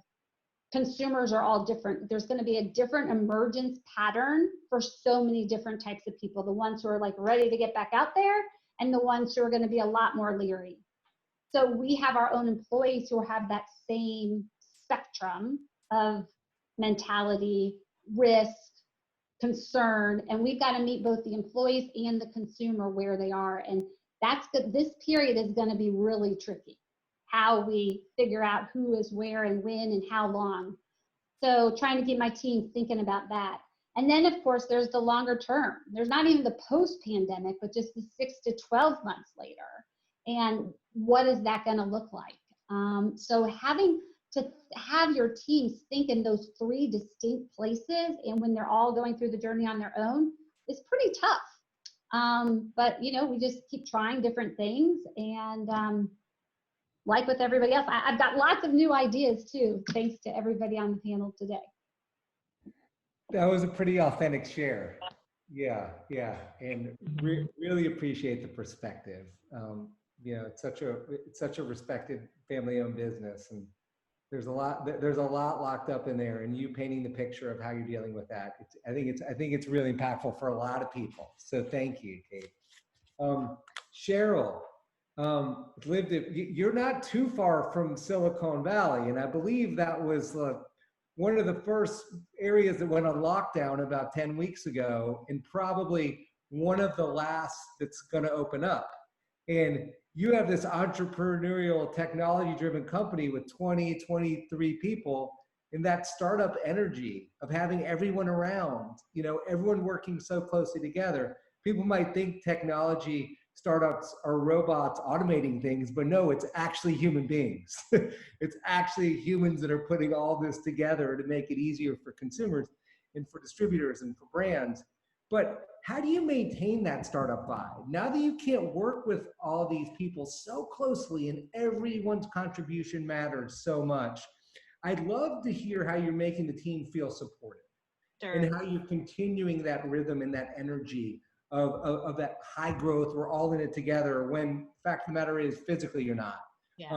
consumers are all different. There's going to be a different emergence pattern for so many different types of people. The ones who are like ready to get back out there, and the ones who are going to be a lot more leery. So we have our own employees who have that same spectrum of mentality, risk, concern, and we've got to meet both the employees and the consumer where they are. And that's good. This period is going to be really tricky, how we figure out who is where and when and how long. So trying to get my team thinking about that. And then, of course, there's the longer term. There's not even the post-pandemic, but just the 6 to 12 months later. And what is that going to look like? So having to have your teams think in those 3 distinct places, and when they're all going through the journey on their own, is pretty tough. But, you know, we just keep trying different things. And like with everybody else, I've got lots of new ideas too, thanks to everybody on the panel today. That was a pretty authentic share. Yeah, and really appreciate the perspective. You know, it's such a respected family-owned business, and there's a lot locked up in there. And you painting the picture of how you're dealing with that, I think it's really impactful for a lot of people. So thank you, Kate. Cheryl, you're not too far from Silicon Valley, and I believe that was one of the first areas that went on lockdown about 10 weeks ago, and probably one of the last that's going to open up. And you have this entrepreneurial, technology-driven company with 23 people, and that startup energy of having everyone around, you know, everyone working so closely together. People might think technology startups are robots automating things, but no, it's actually human beings. It's actually humans that are putting all this together to make it easier for consumers and for distributors and for brands. But how do you maintain that startup vibe? Now that you can't work with all these people so closely and everyone's contribution matters so much, I'd love to hear how you're making the team feel supported. Sure. And how you're continuing that rhythm and that energy of that high growth, we're all in it together, when the fact of the matter is physically you're not. Yeah.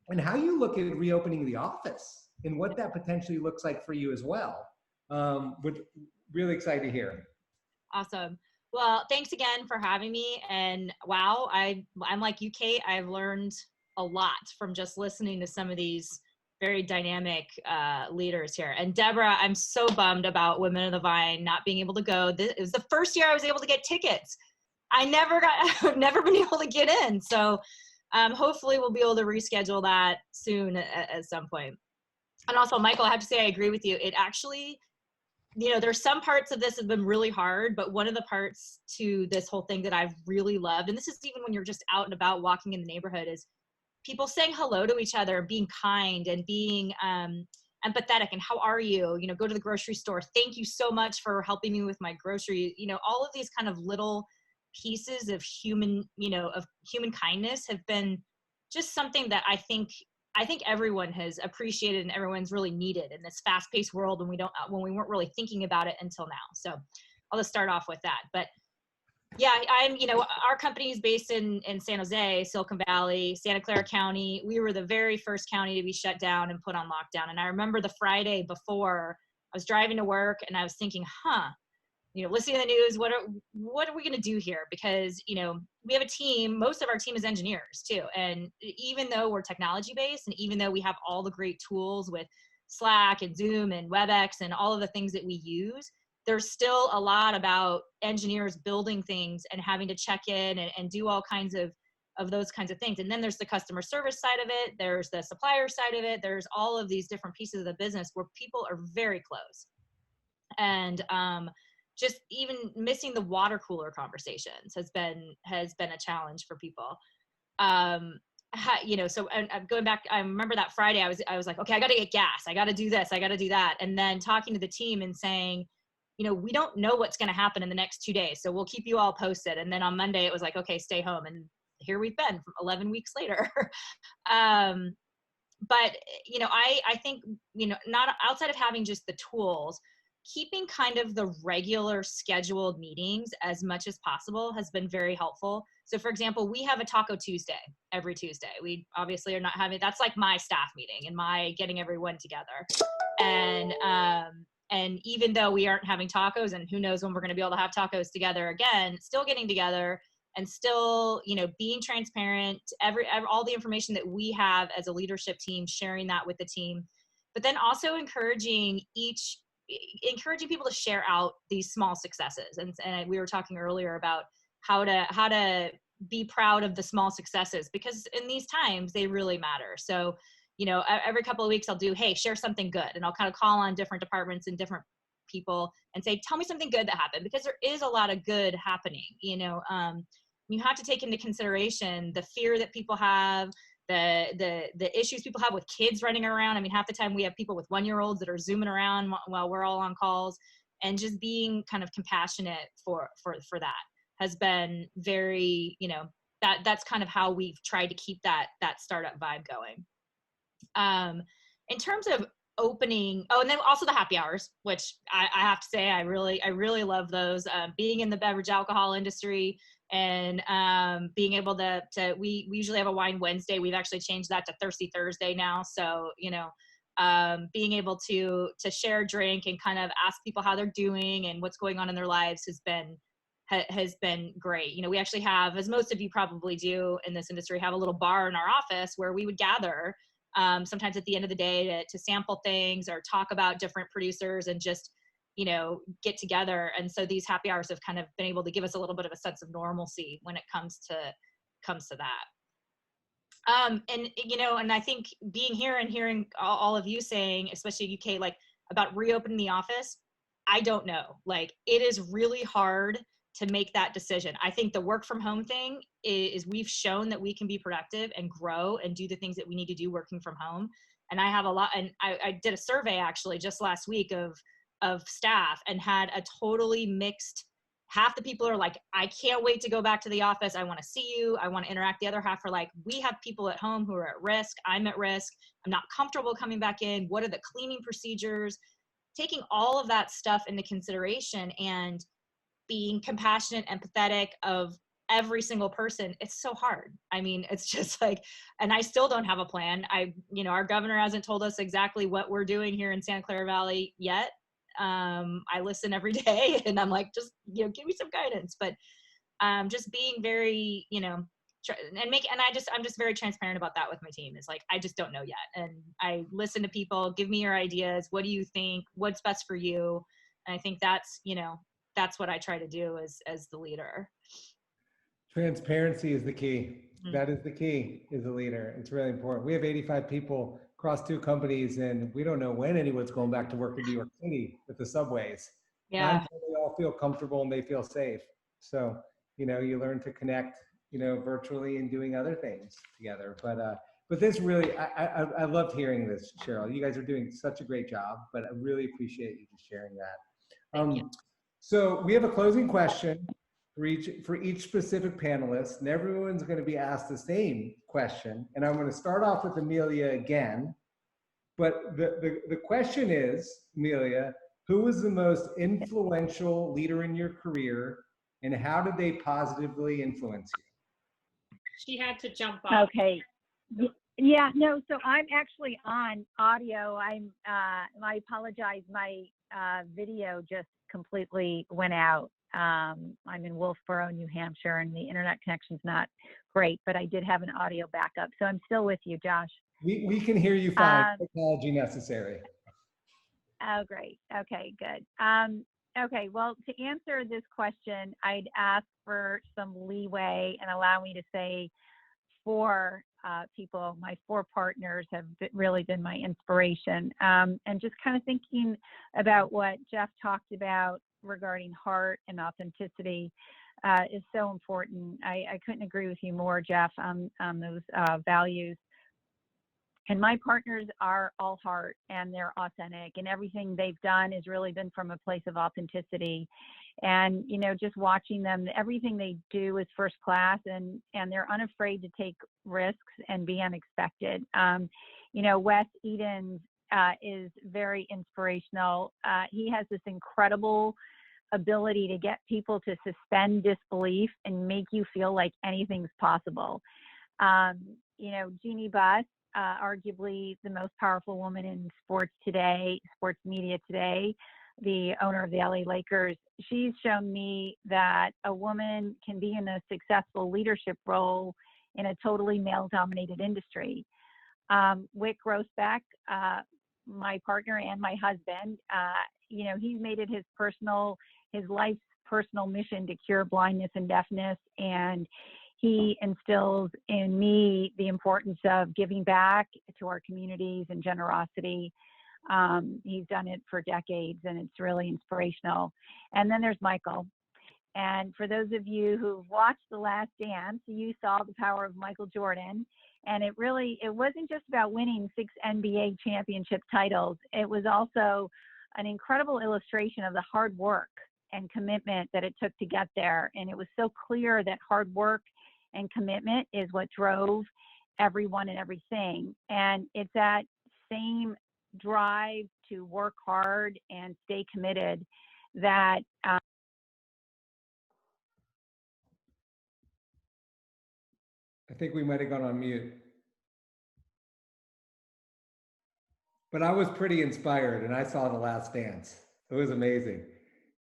And how you look at reopening the office and what that potentially looks like for you as well. Really excited to hear. Awesome. Well, thanks again for having me. And wow, I'm like you, Kate, I've learned a lot from just listening to some of these very dynamic leaders here. And Deborah, I'm so bummed about Women of the Vine not being able to go. It was the first year I was able to get tickets. I've never been able to get in. So hopefully we'll be able to reschedule that soon at some point. And also, Michael, I have to say, I agree with you. It actually, you know, there's some parts of this have been really hard, but one of the parts to this whole thing that I've really loved, and this is even when you're just out and about walking in the neighborhood, is people saying hello to each other, being kind and being empathetic, and how are you? You know, go to the grocery store. Thank you so much for helping me with my grocery. You know, all of these kind of little pieces of human kindness have been just something that I think everyone has appreciated and everyone's really needed in this fast-paced world when we weren't really thinking about it until now. So I'll just start off with that. But yeah, our company is based in San Jose, Silicon Valley, Santa Clara County. We were the very first county to be shut down and put on lockdown. And I remember the Friday before, I was driving to work and I was thinking, listening to the news, what are we going to do here? Because, you know, we have a team, most of our team is engineers too. And even though we're technology based, and even though we have all the great tools with Slack and Zoom and WebEx and all of the things that we use, there's still a lot about engineers building things and having to check in and do all kinds of those kinds of things. And then there's the customer service side of it. There's the supplier side of it. There's all of these different pieces of the business where people are very close. And just even missing the water cooler conversations has been a challenge for people. So and going back, I remember that Friday, I was like, okay, I got to get gas. I got to do this. I got to do that. And then talking to the team and saying, we don't know what's going to happen in the next 2 days. So we'll keep you all posted. And then on Monday, it was like, okay, stay home. And here we've been 11 weeks later. But, I think, not outside of having just the tools, keeping kind of the regular scheduled meetings as much as possible has been very helpful. So for example, we have a Taco Tuesday every Tuesday. We obviously are not having, that's like my staff meeting and my getting everyone together. And even though we aren't having tacos, and who knows when we're going to be able to have tacos together again, still getting together and still, being transparent, all the information that we have as a leadership team, sharing that with the team, but then also encouraging people to share out these small successes. And we were talking earlier about how to be proud of the small successes, because in these times they really matter. So, every couple of weeks I'll do, hey, share something good. And I'll kind of call on different departments and different people and say, tell me something good that happened, because there is a lot of good happening. You have to take into consideration the fear that people have, the issues people have with kids running around. I mean, half the time we have people with 1-year-olds that are zooming around while we're all on calls, and just being kind of compassionate for that has been very, that's kind of how we've tried to keep that startup vibe going. In terms of opening, and then also the happy hours, which I have to say, I really love those. Being in the beverage alcohol industry and being able to we usually have a wine Wednesday. We've actually changed that to Thirsty Thursday now. So, being able to share a drink and kind of ask people how they're doing and what's going on in their lives has been great. We actually have, as most of you probably do in this industry, have a little bar in our office where we would gather sometimes at the end of the day to sample things or talk about different producers and just, get together. And so these happy hours have kind of been able to give us a little bit of a sense of normalcy when it comes to that. And I think being here and hearing all of you saying, especially UK, like about reopening the office, I don't know. Like, it is really hard to make that decision. I think the work from home thing is we've shown that we can be productive and grow and do the things that we need to do working from home. And I have a lot, and I did a survey actually just last week of staff and had a totally mixed. Half the people are like, I can't wait to go back to the office. I want to see you. I want to interact. The other half are like, we have people at home who are at risk. I'm at risk. I'm not comfortable coming back in. What are the cleaning procedures? Taking all of that stuff into consideration and being compassionate, empathetic of every single person. It's so hard. I mean, it's just like, and I still don't have a plan. Our governor hasn't told us exactly what we're doing here in Santa Clara Valley yet. I listen every day and I'm like, just, give me some guidance, but, just being very, I'm just very transparent about that with my team. It's like, I just don't know yet. And I listen to people, give me your ideas. What do you think? What's best for you? And I think that's, that's what I try to do as the leader. Transparency is the key. That is the key as a leader. It's really important. We have 85 people across 2 companies, and we don't know when anyone's going back to work in New York City with the subways. Yeah. Not until they all feel comfortable and they feel safe. So, you learn to connect, virtually and doing other things together. But this really, I loved hearing this, Cheryl. You guys are doing such a great job, but I really appreciate you just sharing that. Thank you. So we have a closing question for each specific panelist, and everyone's going to be asked the same question. And I'm going to start off with Emilia again. But the question is, Emilia, who was the most influential leader in your career, and how did they positively influence you? She had to jump off. Okay. Yeah, no, so I'm actually on audio. I apologize. My video just completely went out. I'm in Wolfboro, New Hampshire, and the internet connection's not great, but I did have an audio backup. So I'm still with you, Josh. We can hear you fine. No apology necessary. Oh, great. Okay, good. Okay, well, to answer this question, I'd ask for some leeway and allow me to say four people, my four partners have really been my inspiration. And just kind of thinking about what Jeff talked about regarding heart and authenticity is so important. I couldn't agree with you more, Jeff, on those values. And my partners are all heart and they're authentic, and everything they've done has really been from a place of authenticity. And, you know, just watching them, everything they do is first class, and they're unafraid to take risks and be unexpected. You know, Wes Edens is very inspirational. He has this incredible ability to get people to suspend disbelief and make you feel like anything's possible. You know, Jeannie Buss, arguably the most powerful woman in sports today, sports media today, the owner of the LA Lakers. She's shown me that a woman can be in a successful leadership role in a totally male-dominated industry. Wick Grossbeck, my partner and my husband, you know, he's made it his life's personal mission to cure blindness and deafness, and he instills in me the importance of giving back to our communities and generosity. He's done it for decades, and it's really inspirational. And then there's Michael. And for those of you who've watched The Last Dance, you saw the power of Michael Jordan. And it wasn't just about winning 6 NBA championship titles. It was also an incredible illustration of the hard work and commitment that it took to get there. And it was so clear that hard work and commitment is what drove everyone and everything. And it's that same drive to work hard and stay committed that I think we might have gone on mute. But I was pretty inspired, and I saw The Last Dance. It was amazing.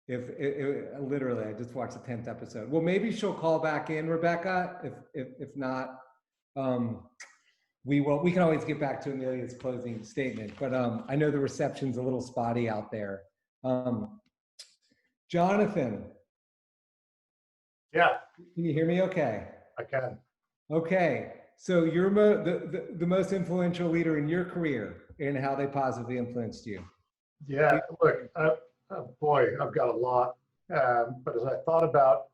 Literally, I just watched the 10th episode. Well, maybe she'll call back in, Rebecca. If not, we can always get back to Emilia's closing statement. But I know the reception's a little spotty out there. Jonathan. Yeah. Can you hear me okay? I can. Okay. So you're the most influential leader in your career, and how they positively influenced you. Yeah, look, boy, I've got a lot. But as I thought about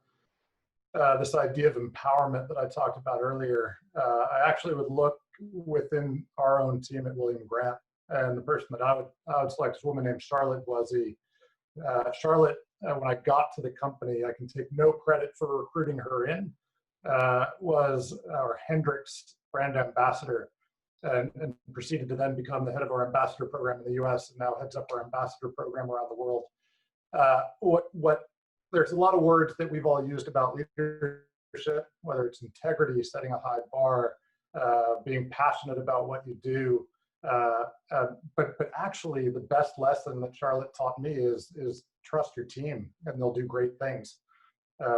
this idea of empowerment that I talked about earlier, I actually would look within our own team at William Grant. And the person that I would select is a woman named Charlotte Boise. Charlotte, when I got to the company, I can take no credit for recruiting her in, was our Hendrix brand ambassador. And proceeded to then become the head of our ambassador program in the US, and now heads up our ambassador program around the world. There's a lot of words that we've all used about leadership, whether it's integrity, setting a high bar, being passionate about what you do. But actually the best lesson that Charlotte taught me is trust your team, and they'll do great things.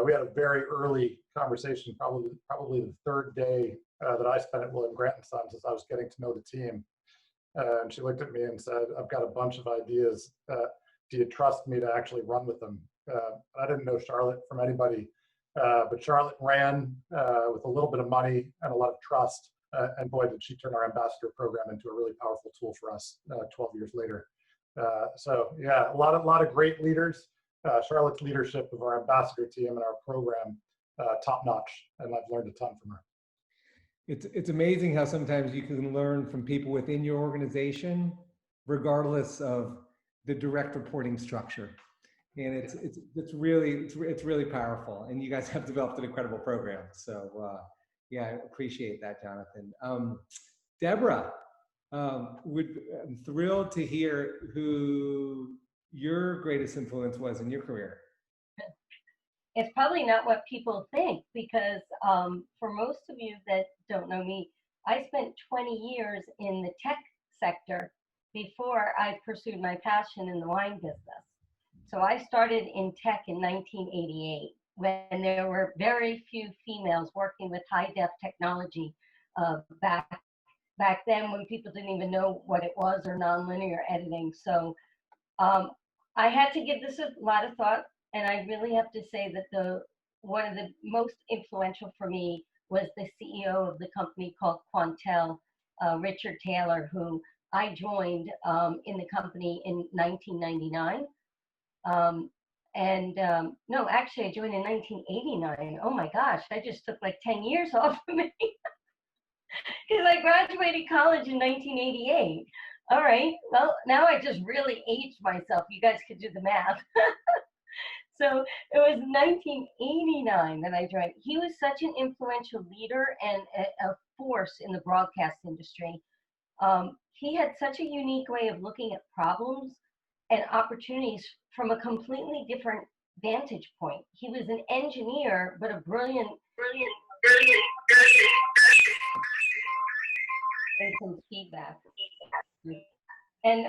We had a very early conversation, probably the third day that I spent at William Grant & Sons, as I was getting to know the team. And she looked at me and said, I've got a bunch of ideas. Do you trust me to actually run with them? I didn't know Charlotte from anybody, but Charlotte ran with a little bit of money and a lot of trust. And boy, did she turn our ambassador program into a really powerful tool for us 12 years later. So yeah, a lot of great leaders. Charlotte's leadership of our ambassador team and our program, top notch, and I've learned a ton from her. It's amazing how sometimes you can learn from people within your organization, regardless of the direct reporting structure. And it's really powerful. And you guys have developed an incredible program. So yeah, I appreciate that, Jonathan. Deborah, I'm thrilled to hear who your greatest influence was in your career. It's probably not what people think, because for most of you that don't know me, I spent 20 years in the tech sector before I pursued my passion in the wine business. So I started in tech in 1988, when there were very few females working with high-def technology back then, when people didn't even know what it was, or nonlinear editing. So I had to give this a lot of thought, and I really have to say that one of the most influential for me was the CEO of the company called Quantel, Richard Taylor, who I joined in the company in 1999. No, actually, I joined in 1989. Oh my gosh, I just took like 10 years off of me because I graduated college in 1988. All right, well, now I just really aged myself. You guys could do the math. So it was 1989 that I joined. He was such an influential leader and a force in the broadcast industry. He had such a unique way of looking at problems and opportunities from a completely different vantage point. He was an engineer, but a brilliant. There's some feedback. And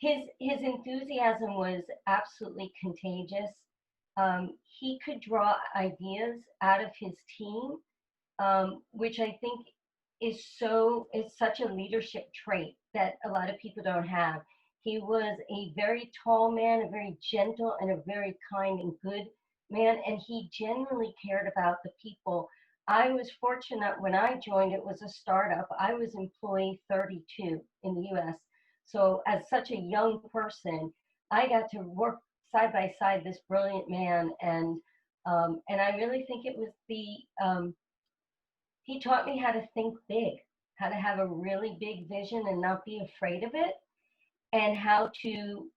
his enthusiasm was absolutely contagious. He could draw ideas out of his team, which I think is such a leadership trait that a lot of people don't have. He was a very tall man, a very gentle and a very kind and good man, and he genuinely cared about the people. I was fortunate when I joined, it was a startup. I was employee 32 in the US. So as such a young person, I got to work side by side this brilliant man, and I really think it was he taught me how to think big, how to have a really big vision and not be afraid of it, and how to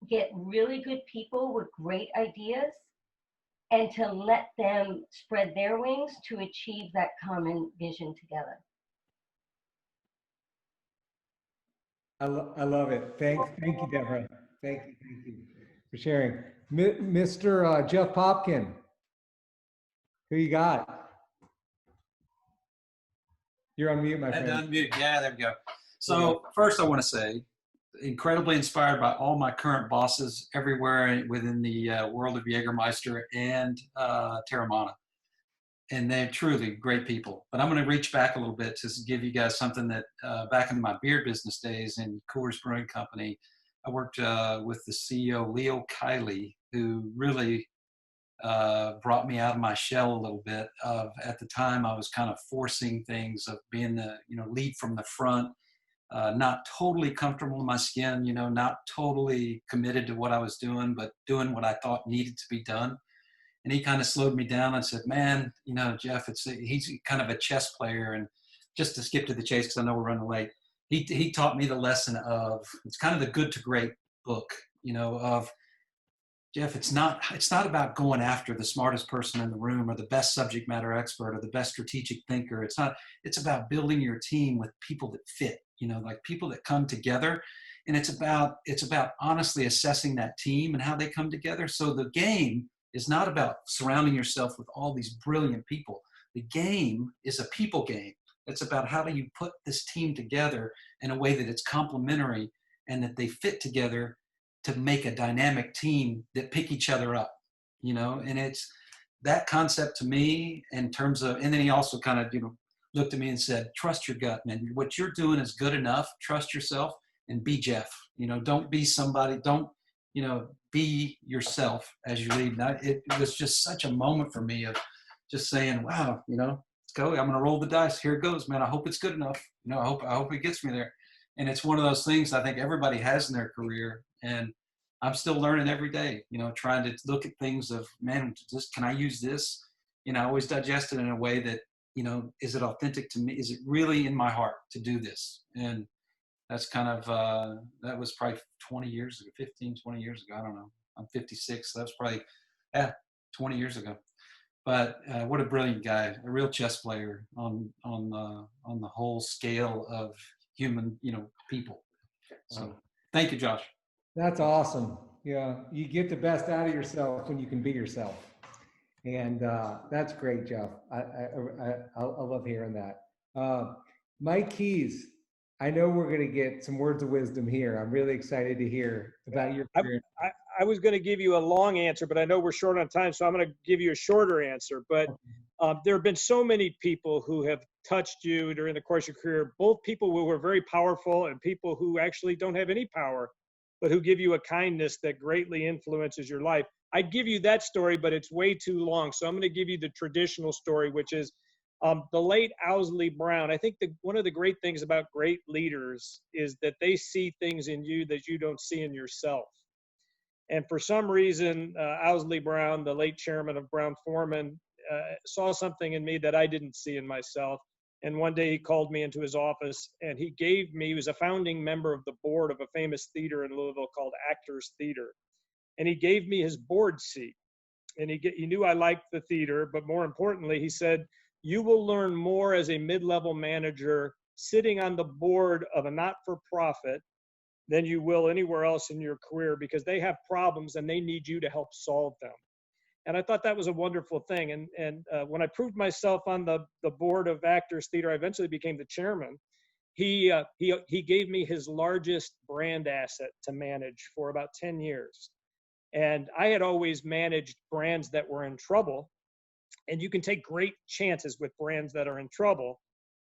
get really good people with great ideas and to let them spread their wings to achieve that common vision together. I love it. Thank you, Deborah. Thank you for sharing. Mr. Jeff Popkin, who you got? You're on mute, my friend. I had to unmute. Yeah, there we go. So first I want to say, incredibly inspired by all my current bosses everywhere within the world of Jägermeister and Terramana. And they're truly great people. But I'm going to reach back a little bit to give you guys something that back in my beer business days in Coors Brewing Company, I worked with the CEO, Leo Kiley, who really brought me out of my shell a little bit. At the time, I was kind of forcing things of being the lead from the front, not totally comfortable in my skin, not totally committed to what I was doing, but doing what I thought needed to be done. And he kind of slowed me down and said, man, Jeff, he's kind of a chess player. And just to skip to the chase, because I know we're running late, he taught me the lesson of, it's kind of the good to great book, of, Jeff, it's not about going after the smartest person in the room or the best subject matter expert or the best strategic thinker. It's about building your team with people that fit, like people that come together. And it's about honestly assessing that team and how they come together. So the game is not about surrounding yourself with all these brilliant people. The game is a people game. It's about how do you put this team together in a way that it's complementary and that they fit together to make a dynamic team that pick each other up, and it's that concept to me in terms of, and then he also kind of, looked at me and said, trust your gut, man. What you're doing is good enough. Trust yourself and be Jeff, don't be somebody, don't, be yourself as you lead. And it was just such a moment for me of just saying, wow, let's go. I'm going to roll the dice. Here it goes, man. I hope it's good enough. I hope it gets me there. And it's one of those things I think everybody has in their career. And I'm still learning every day, trying to look at things of, man, can I use this? I always digest it in a way that, is it authentic to me? Is it really in my heart to do this? And that's kind of, that was probably 20 years ago, 15, 20 years ago. I don't know. I'm 56. So that was probably, 20 years ago. But what a brilliant guy, a real chess player on the whole scale of human, people. So thank you, Josh. That's awesome. Yeah, you get the best out of yourself when you can be yourself. And that's great, Jeff. I love hearing that. Mike Keys, I know we're going to get some words of wisdom here. I'm really excited to hear about your career. I was going to give you a long answer, but I know we're short on time, so I'm going to give you a shorter answer. But there have been so many people who have touched you during the course of your career, both people who were very powerful and people who actually don't have any power. but who give you a kindness that greatly influences your life. I'd give you that story, but it's way too long. So I'm going to give you the traditional story, which is the late Owsley Brown. I think one of the great things about great leaders is that they see things in you that you don't see in yourself. And for some reason, Owsley Brown, the late chairman of Brown Forman, saw something in me that I didn't see in myself. And one day he called me into his office and he was a founding member of the board of a famous theater in Louisville called Actors Theater. And he gave me his board seat. And he knew I liked the theater, but more importantly, he said, you will learn more as a mid-level manager sitting on the board of a not-for-profit than you will anywhere else in your career, because they have problems and they need you to help solve them. And I thought that was a wonderful thing. And when I proved myself on the board of Actors Theater, I eventually became the chairman. He gave me his largest brand asset to manage for about 10 years. And I had always managed brands that were in trouble. And you can take great chances with brands that are in trouble.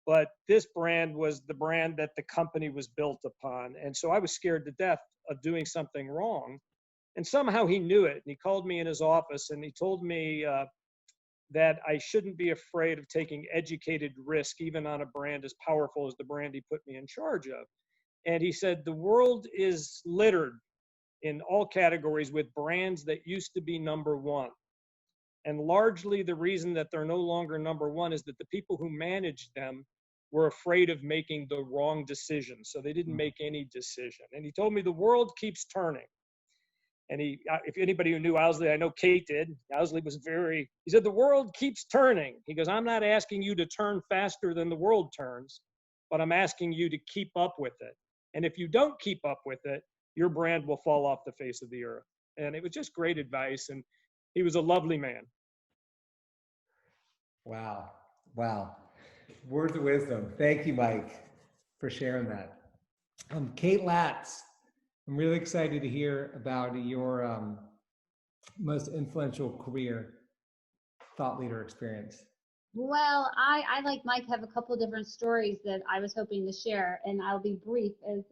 But this brand was the brand that the company was built upon. And so I was scared to death of doing something wrong. And somehow he knew it. And he called me in his office and he told me that I shouldn't be afraid of taking educated risk, even on a brand as powerful as the brand he put me in charge of. And he said, the world is littered in all categories with brands that used to be number one. And largely the reason that they're no longer number one is that the people who managed them were afraid of making the wrong decision. So they didn't make any decision. And he told me the world keeps turning. And if anybody who knew Owsley, I know Kate did, Owsley was he said, the world keeps turning. He goes, I'm not asking you to turn faster than the world turns, but I'm asking you to keep up with it. And if you don't keep up with it, your brand will fall off the face of the earth. And it was just great advice. And he was a lovely man. Wow. Wow. Words of wisdom. Thank you, Mike, for sharing that. Kate Latts, I'm really excited to hear about your most influential career thought leader experience. Well, I like Mike, have a couple of different stories that I was hoping to share, and I'll be brief as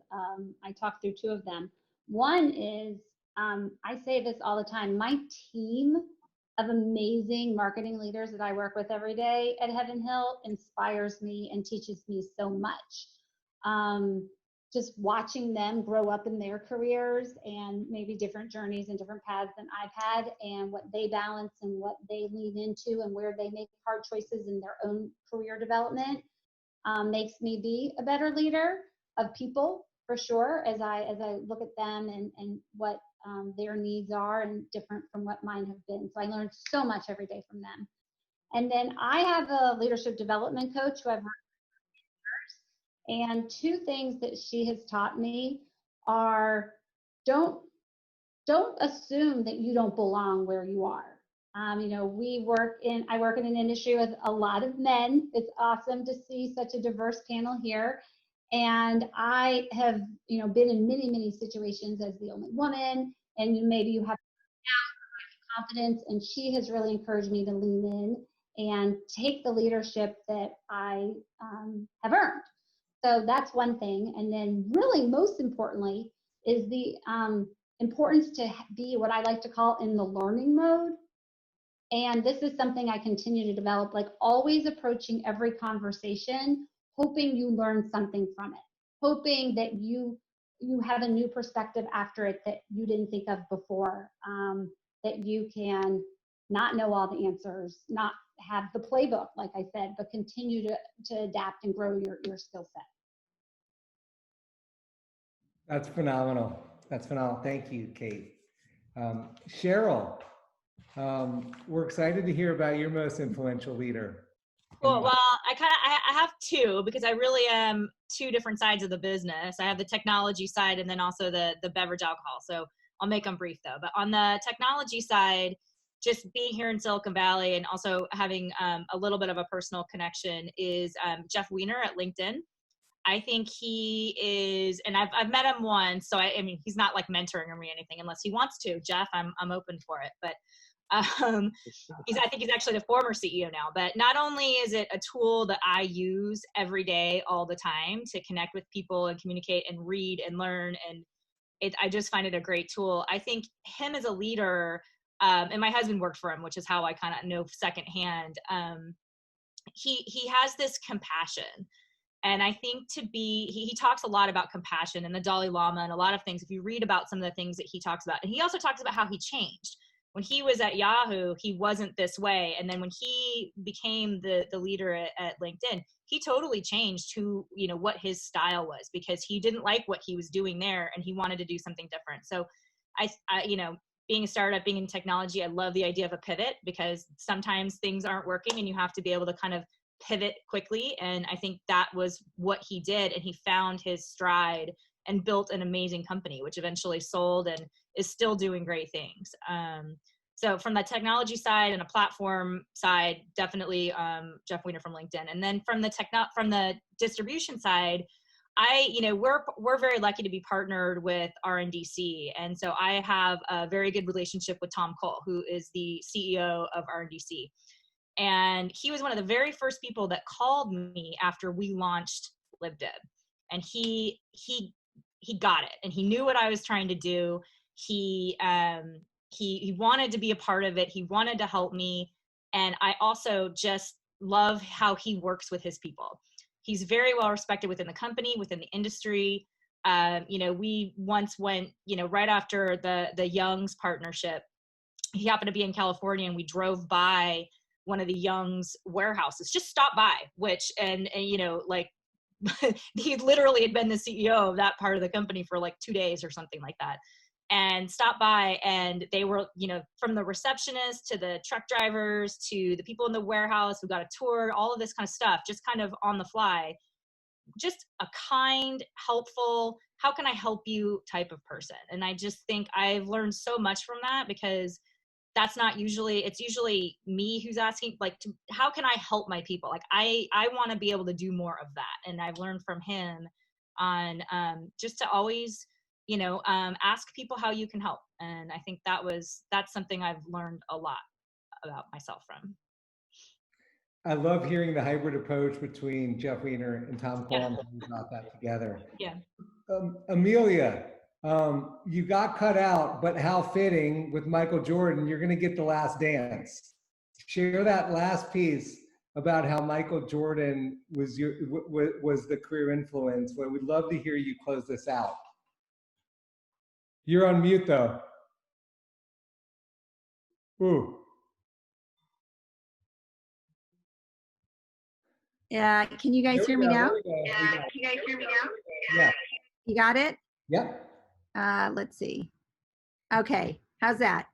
I talk through two of them. One is, I say this all the time, my team of amazing marketing leaders that I work with every day at Heaven Hill inspires me and teaches me so much. Just watching them grow up in their careers and maybe different journeys and different paths than I've had, and what they balance and what they lean into and where they make hard choices in their own career development makes me be a better leader of people, for sure, as I look at them and what their needs are and different from what mine have been. So I learned so much every day from them. And then I have a leadership development coach who I've worked with for years. And two things that she has taught me are don't assume that you don't belong where you are. You know, I work in an industry with a lot of men. It's awesome to see such a diverse panel here. And I have, you know, been in many, many situations as the only woman, and maybe you have confidence, and she has really encouraged me to lean in and take the leadership that I have earned. So that's one thing. And then really most importantly is the importance to be what I like to call in the learning mode. And this is something I continue to develop, like always approaching every conversation hoping you learn something from it, hoping that you have a new perspective after it that you didn't think of before, that you can not know all the answers, not have the playbook, like I said, but continue to adapt and grow your skill set. That's phenomenal. That's phenomenal. Thank you, Kate. Cheryl, we're excited to hear about your most influential leader. Cool. Well, I have two, because I really am two different sides of the business. I have the technology side and then also the beverage alcohol. So I'll make them brief though. But on the technology side, just being here in Silicon Valley and also having a little bit of a personal connection is Jeff Weiner at LinkedIn. I think he is, and I've met him once, so I mean, he's not like mentoring me or anything unless he wants to. Jeff, I'm open for it. But I think he's actually the former CEO now. But not only is it a tool that I use every day, all the time, to connect with people and communicate and read and learn and I just find it a great tool. I think him as a leader, and my husband worked for him, which is how I kind of know secondhand. He has this compassion. And I think he talks a lot about compassion and the Dalai Lama and a lot of things. If you read about some of the things that he talks about, and he also talks about how he changed. When he was at Yahoo, he wasn't this way. And then when he became the leader at LinkedIn, he totally changed what his style was, because he didn't like what he was doing there and he wanted to do something different. So I being a startup, being in technology, I love the idea of a pivot, because sometimes things aren't working and you have to be able to kind of pivot quickly. And I think that was what he did. And he found his stride and built an amazing company, which eventually sold and is still doing great things. So from the technology side and a platform side, definitely Jeff Weiner from LinkedIn. And then from the distribution side, we're very lucky to be partnered with RNDC. And so I have a very good relationship with Tom Cole, who is the CEO of RNDC. And he was one of the very first people that called me after we launched LibDib. And he got it, and he knew what I was trying to do. He wanted to be a part of it. He wanted to help me. And I also just love how he works with his people. He's very well respected within the company, within the industry. We once went, right after the Young's partnership, he happened to be in California, and we drove by one of the Young's warehouses, just stopped by, he literally had been the CEO of that part of the company for like 2 days or something like that, and stopped by, and they were, from the receptionist to the truck drivers to the people in the warehouse who got a tour, all of this kind of stuff, just kind of on the fly, just a kind, helpful, how can I help you type of person. And I just think I've learned so much from that, because it's usually me who's asking, how can I help my people? Like, I want to be able to do more of that. And I've learned from him on just to always, ask people how you can help. And I think that's something I've learned a lot about myself from. I love hearing the hybrid approach between Jeff Weiner and Tom Cole. Yeah. We got that together. Yeah. Emilia, you got cut out, but how fitting with Michael Jordan, you're going to get the last dance. Share that last piece about how Michael Jordan was the career influence. Well, we'd love to hear you close this out. You're on mute though. Ooh. Yeah, can you guys hear me now? Yeah, can you guys hear me now? Yeah. You got it? Yep. Let's see. Okay, how's that?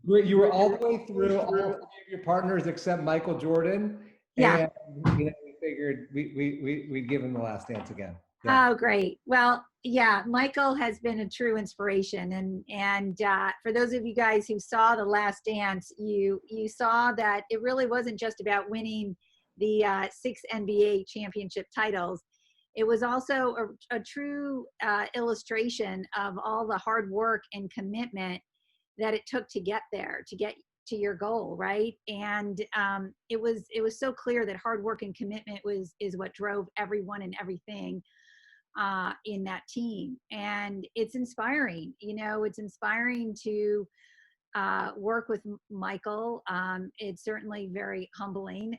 Great. You were all the way through all 3 of your partners except Michael Jordan. Yeah. And we figured we'd give him the last dance again. Yeah. Oh, great. Well, yeah, Michael has been a true inspiration. And for those of you guys who saw The Last Dance, you saw that it really wasn't just about winning the 6 NBA championship titles. It was also a true illustration of all the hard work and commitment that it took to get there, to get to your goal, right? And it was so clear that hard work and commitment is what drove everyone and everything in that team. And it's inspiring, it's inspiring to work with Michael. It's certainly very humbling,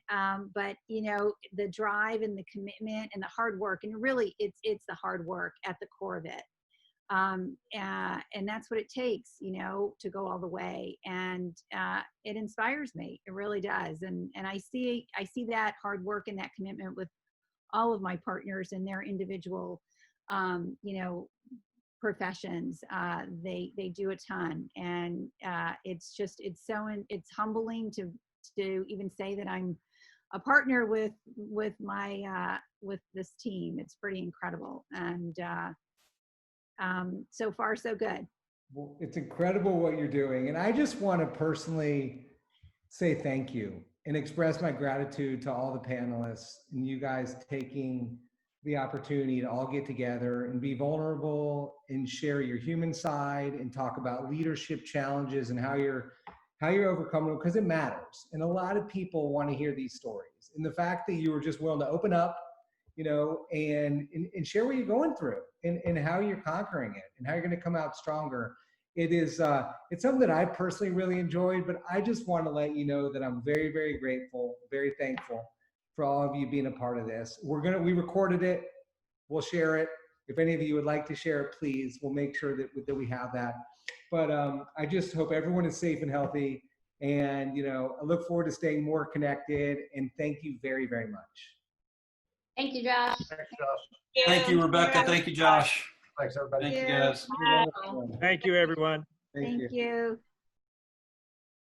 but the drive and the commitment and the hard work, and really it's the hard work at the core of it. And that's what it takes, to go all the way. And it inspires me. It really does. And I see that hard work and that commitment with all of my partners in their individual, professions. They do a ton, and it's humbling to even say that I'm a partner with my with this team. It's pretty incredible, and so far so good. Well, it's incredible what you're doing, and I just want to personally say thank you and express my gratitude to all the panelists and you guys taking the opportunity to all get together and be vulnerable and share your human side and talk about leadership challenges and how you're overcoming them, because it matters. And a lot of people want to hear these stories. And the fact that you were just willing to open up you know, and share what you're going through and how you're conquering it and how you're going to come out stronger. It is, it's something that I personally really enjoyed, but I just want to let you know that I'm very, very grateful, very thankful for all of you being a part of this. We recorded it. We'll share it. If any of you would like to share it, please, we'll make sure that we have that. But I just hope everyone is safe and healthy. And, you know, I look forward to staying more connected. And thank you very, very much. Thank you, Josh. Thanks, Josh. Thank you, Rebecca. Thank you, Josh. Thanks, everybody. Thank you, guys. Thank you, everyone. Thank you. you.